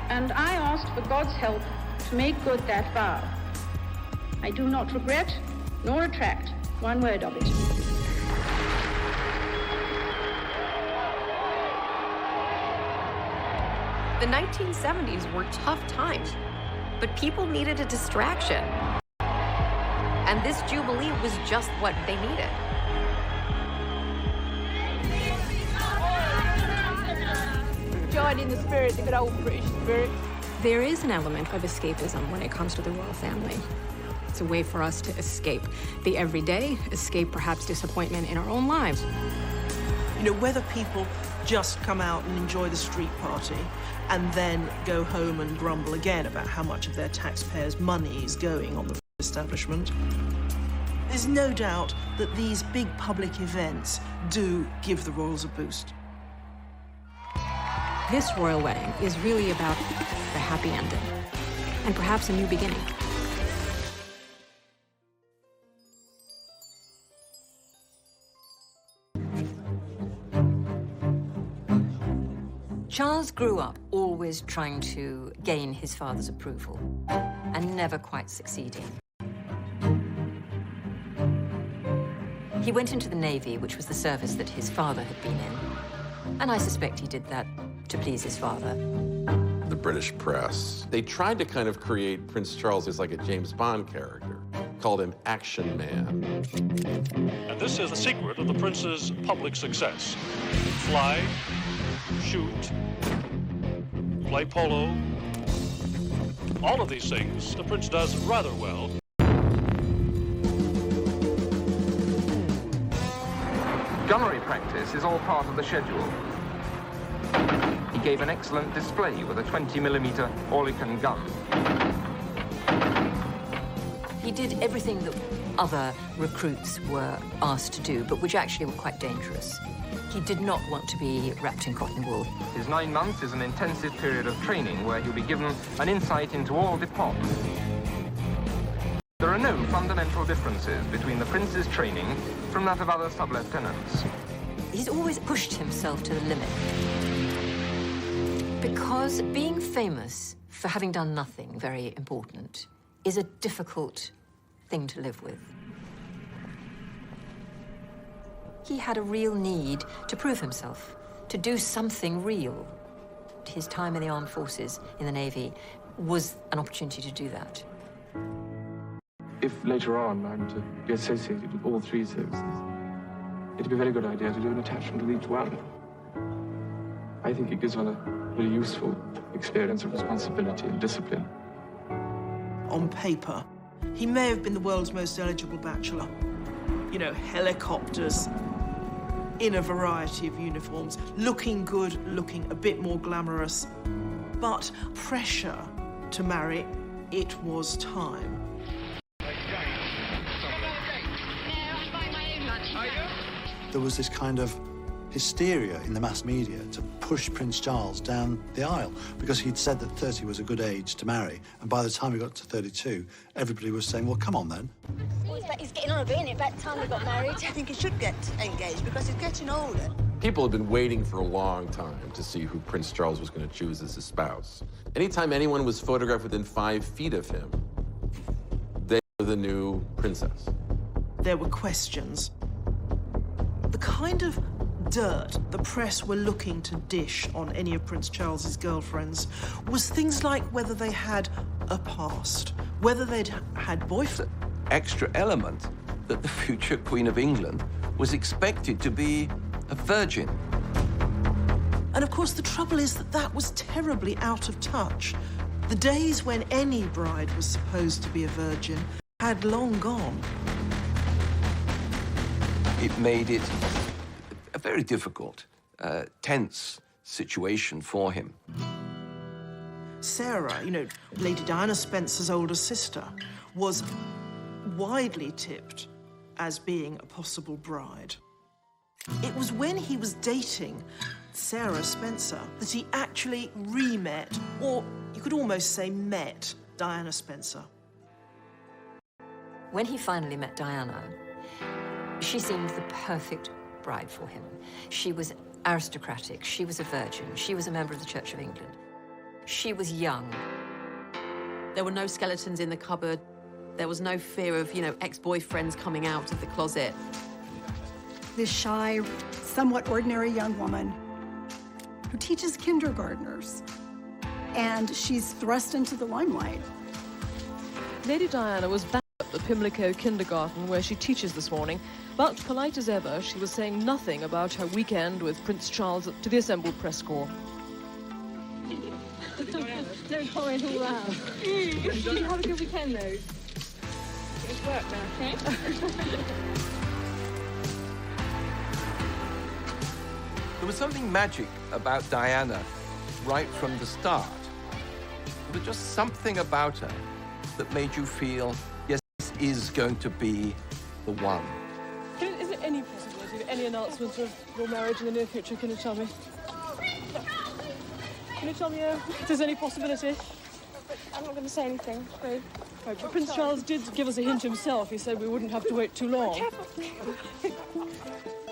and I asked for God's help to make good that vow. I do not regret nor retract one word of it. The 1970s were tough times, but people needed a distraction. And this Jubilee was just what they needed. Join in the spirit, the good old British spirit. There is an element of escapism when it comes to the royal family. It's a way for us to escape the everyday, escape perhaps disappointment in our own lives. You know, whether people just come out and enjoy the street party and then go home and grumble again about how much of their taxpayers' money is going on the establishment. There's no doubt that these big public events do give the royals a boost. This royal wedding is really about the happy ending and perhaps a new beginning. Charles grew up always trying to gain his father's approval and never quite succeeding. He went into the Navy, which was the service that his father had been in, and I suspect he did that to please his father. The British press, they tried to kind of create Prince Charles as like a James Bond character, called him Action Man. And this is the secret of the prince's public success. Fly, shoot, play polo, all of these things the prince does rather well. Gunnery practice is all part of the schedule. He gave an excellent display with a 20mm Oerlikon gun. He did everything that other recruits were asked to do, but which actually were quite dangerous. He did not want to be wrapped in cotton wool. His 9 months is an intensive period of training where he'll be given an insight into all departments. There are no fundamental differences between the prince's training from that of other sub-lieutenants. He's always pushed himself to the limit. Because being famous for having done nothing very important is a difficult thing to live with. He had a real need to prove himself, to do something real. His time in the armed forces, in the Navy, was an opportunity to do that. If later on I'm to be associated with all 3 services, it'd be a very good idea to do an attachment with each one. I think it gives one a very useful experience of responsibility and discipline. On paper, he may have been the world's most eligible bachelor. You know, helicopters, in a variety of uniforms, looking good, looking a bit more glamorous. But pressure to marry, it was time. There was this kind of hysteria in the mass media to push Prince Charles down the aisle because he'd said that 30 was a good age to marry, and by the time he got to 32, everybody was saying, well, come on then. He's getting on a bit, isn't it? About the time we got married. I think he should get engaged because he's getting older. People have been waiting for a long time to see who Prince Charles was going to choose as his spouse. Anytime anyone was photographed within 5 feet of him, they were the new princess. There were questions. The kind of dirt the press were looking to dish on any of Prince Charles's girlfriends was things like whether they had a past, whether they'd had boyfriends. Extra element that the future Queen of England was expected to be a virgin. And of course, the trouble is that that was terribly out of touch. The days when any bride was supposed to be a virgin had long gone. It made it a very difficult, tense situation for him. Sarah, you know, Lady Diana Spencer's older sister, was widely tipped as being a possible bride. It was when he was dating Sarah Spencer that he actually re-met, or you could almost say met, Diana Spencer. When he finally met Diana, she seemed the perfect bride for him. She was aristocratic, she was a virgin, she was a member of the Church of England. She was young. There were no skeletons in the cupboard. There was no fear of, you know, ex-boyfriends coming out of the closet. This shy, somewhat ordinary young woman who teaches kindergartners, and she's thrust into the limelight. Lady Diana was back at the Pimlico kindergarten where she teaches this morning, but polite as ever, she was saying nothing about her weekend with Prince Charles to the assembled press corps. Don't comment all that. Did you have a good weekend, though? It's work now, okay? There was something magic about Diana right from the start. There was just something about her that made you feel, yes, this is going to be the one. Is there any possibility of any announcements of your marriage in the near future? Can you tell me? Can you tell me if there's any possibility? I'm not going to say anything. Right, but Prince Charles did give us a hint himself. He said we wouldn't have to wait too long.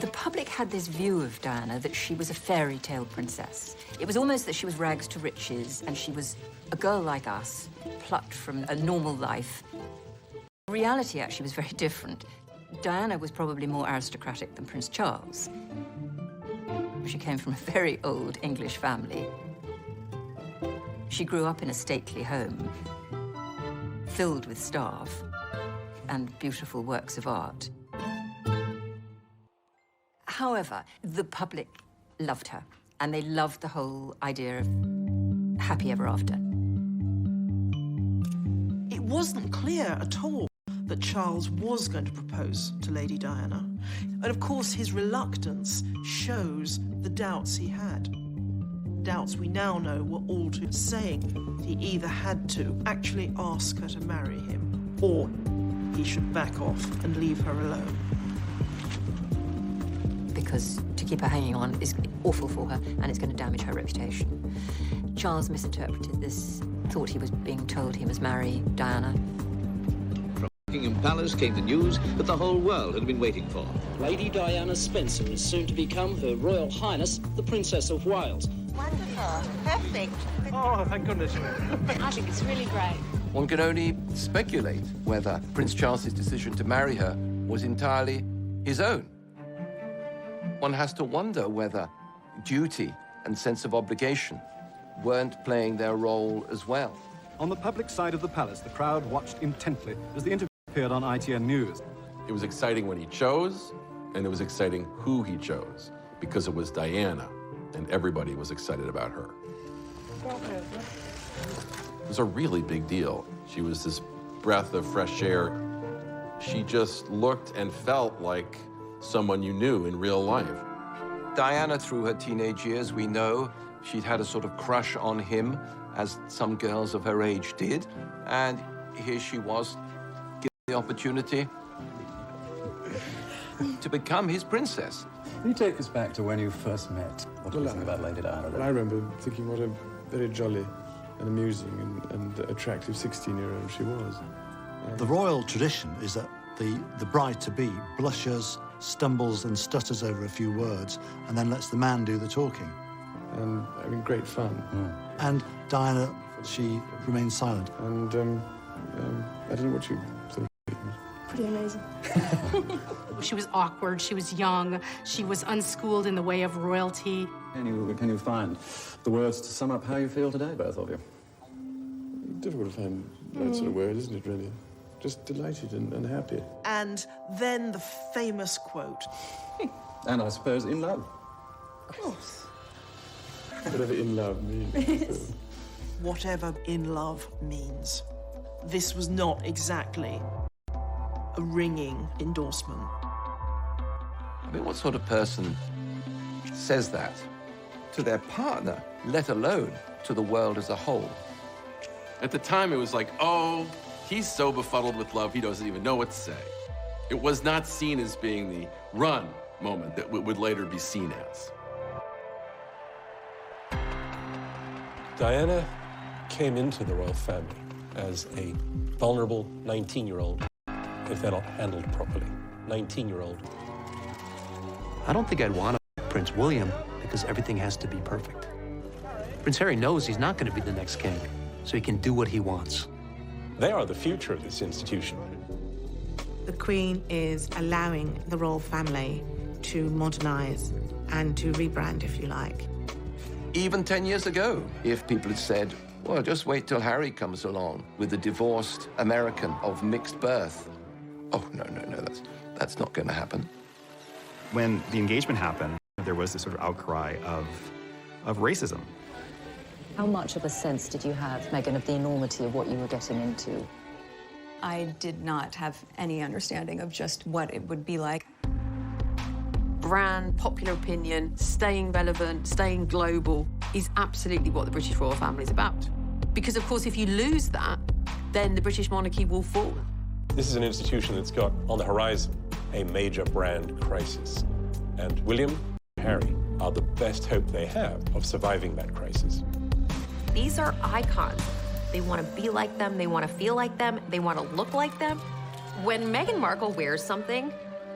The public had this view of Diana that she was a fairy tale princess. It was almost that she was rags to riches and she was a girl like us, plucked from a normal life. Reality actually was very different. Diana was probably more aristocratic than Prince Charles. She came from a very old English family. She grew up in a stately home, filled with staff and beautiful works of art. However, the public loved her, and they loved the whole idea of happy ever after. It wasn't clear at all that Charles was going to propose to Lady Diana. And of course, his reluctance shows the doubts he had. Doubts we now know were all too saying he either had to actually ask her to marry him or he should back off and leave her alone. Because to keep her hanging on is awful for her and it's going to damage her reputation. Charles misinterpreted this, thought he was being told he must marry Diana. From Buckingham Palace came the news that the whole world had been waiting for. Lady Diana Spencer is soon to become Her Royal Highness, the Princess of Wales. Wonderful. Perfect. Oh, thank goodness. I think it's really great. One can only speculate whether Prince Charles's decision to marry her was entirely his own. One has to wonder whether duty and sense of obligation weren't playing their role as well. On the public side of the palace, the crowd watched intently as the interview appeared on ITN News. It was exciting when he chose, And it was exciting who he chose, because it was Diana, and everybody was excited about her. It was a really big deal. She was this breath of fresh air. She just looked and felt like someone you knew in real life. Diana, through her teenage years, we know she'd had a sort of crush on him, as some girls of her age did. And here she was, given the opportunity to become his princess. Can you take us back to when you first met? What do you think about Lady Diana? Well, I remember thinking what a very jolly and amusing and attractive 16-year-old she was. The royal tradition is that the bride-to-be blushes, stumbles and stutters over a few words and then lets the man do the talking. And having great fun. And Diana, she remained silent. And I don't know what you thought. Pretty amazing. She was awkward, she was young, she was unschooled in the way of royalty. Can you find the words to sum up how you feel today, both of you? Difficult to find that sort of word, isn't it, really? Just delighted and happy. And then the famous quote. And I suppose in love. Of course. Whatever in love means. Whatever in love means. This was not exactly a ringing endorsement. I mean, what sort of person says that to their partner, let alone to the world as a whole? At the time, it was like, oh, he's so befuddled with love, he doesn't even know what to say. It was not seen as being the run moment that would later be seen as. Diana came into the royal family as a vulnerable 19-year-old, if they're not handled properly. 19-year-old. I don't think I'd want Prince William because everything has to be perfect. Prince Harry knows he's not going to be the next king, so he can do what he wants. They are the future of this institution. The Queen is allowing the royal family to modernize and to rebrand, if you like. Even 10 years ago, if people had said, well, just wait till Harry comes along with the divorced American of mixed birth. Oh, no, that's not going to happen. When the engagement happened, there was this sort of outcry of racism. How much of a sense did you have, Meghan, of the enormity of what you were getting into? I did not have any understanding of just what it would be like. Brand, popular opinion, staying relevant, staying global is absolutely what the British royal family is about. Because, of course, if you lose that, then the British monarchy will fall. This is an institution that's got on the horizon a major brand crisis. And William and Harry are the best hope they have of surviving that crisis. These are icons. They want to be like them, they want to feel like them, they want to look like them. When Meghan Markle wears something,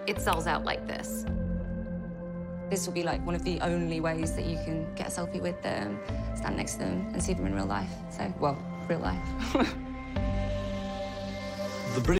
it sells out like this. This will be like one of the only ways that you can get a selfie with them, stand next to them and see them in real life. So, well, real life. The British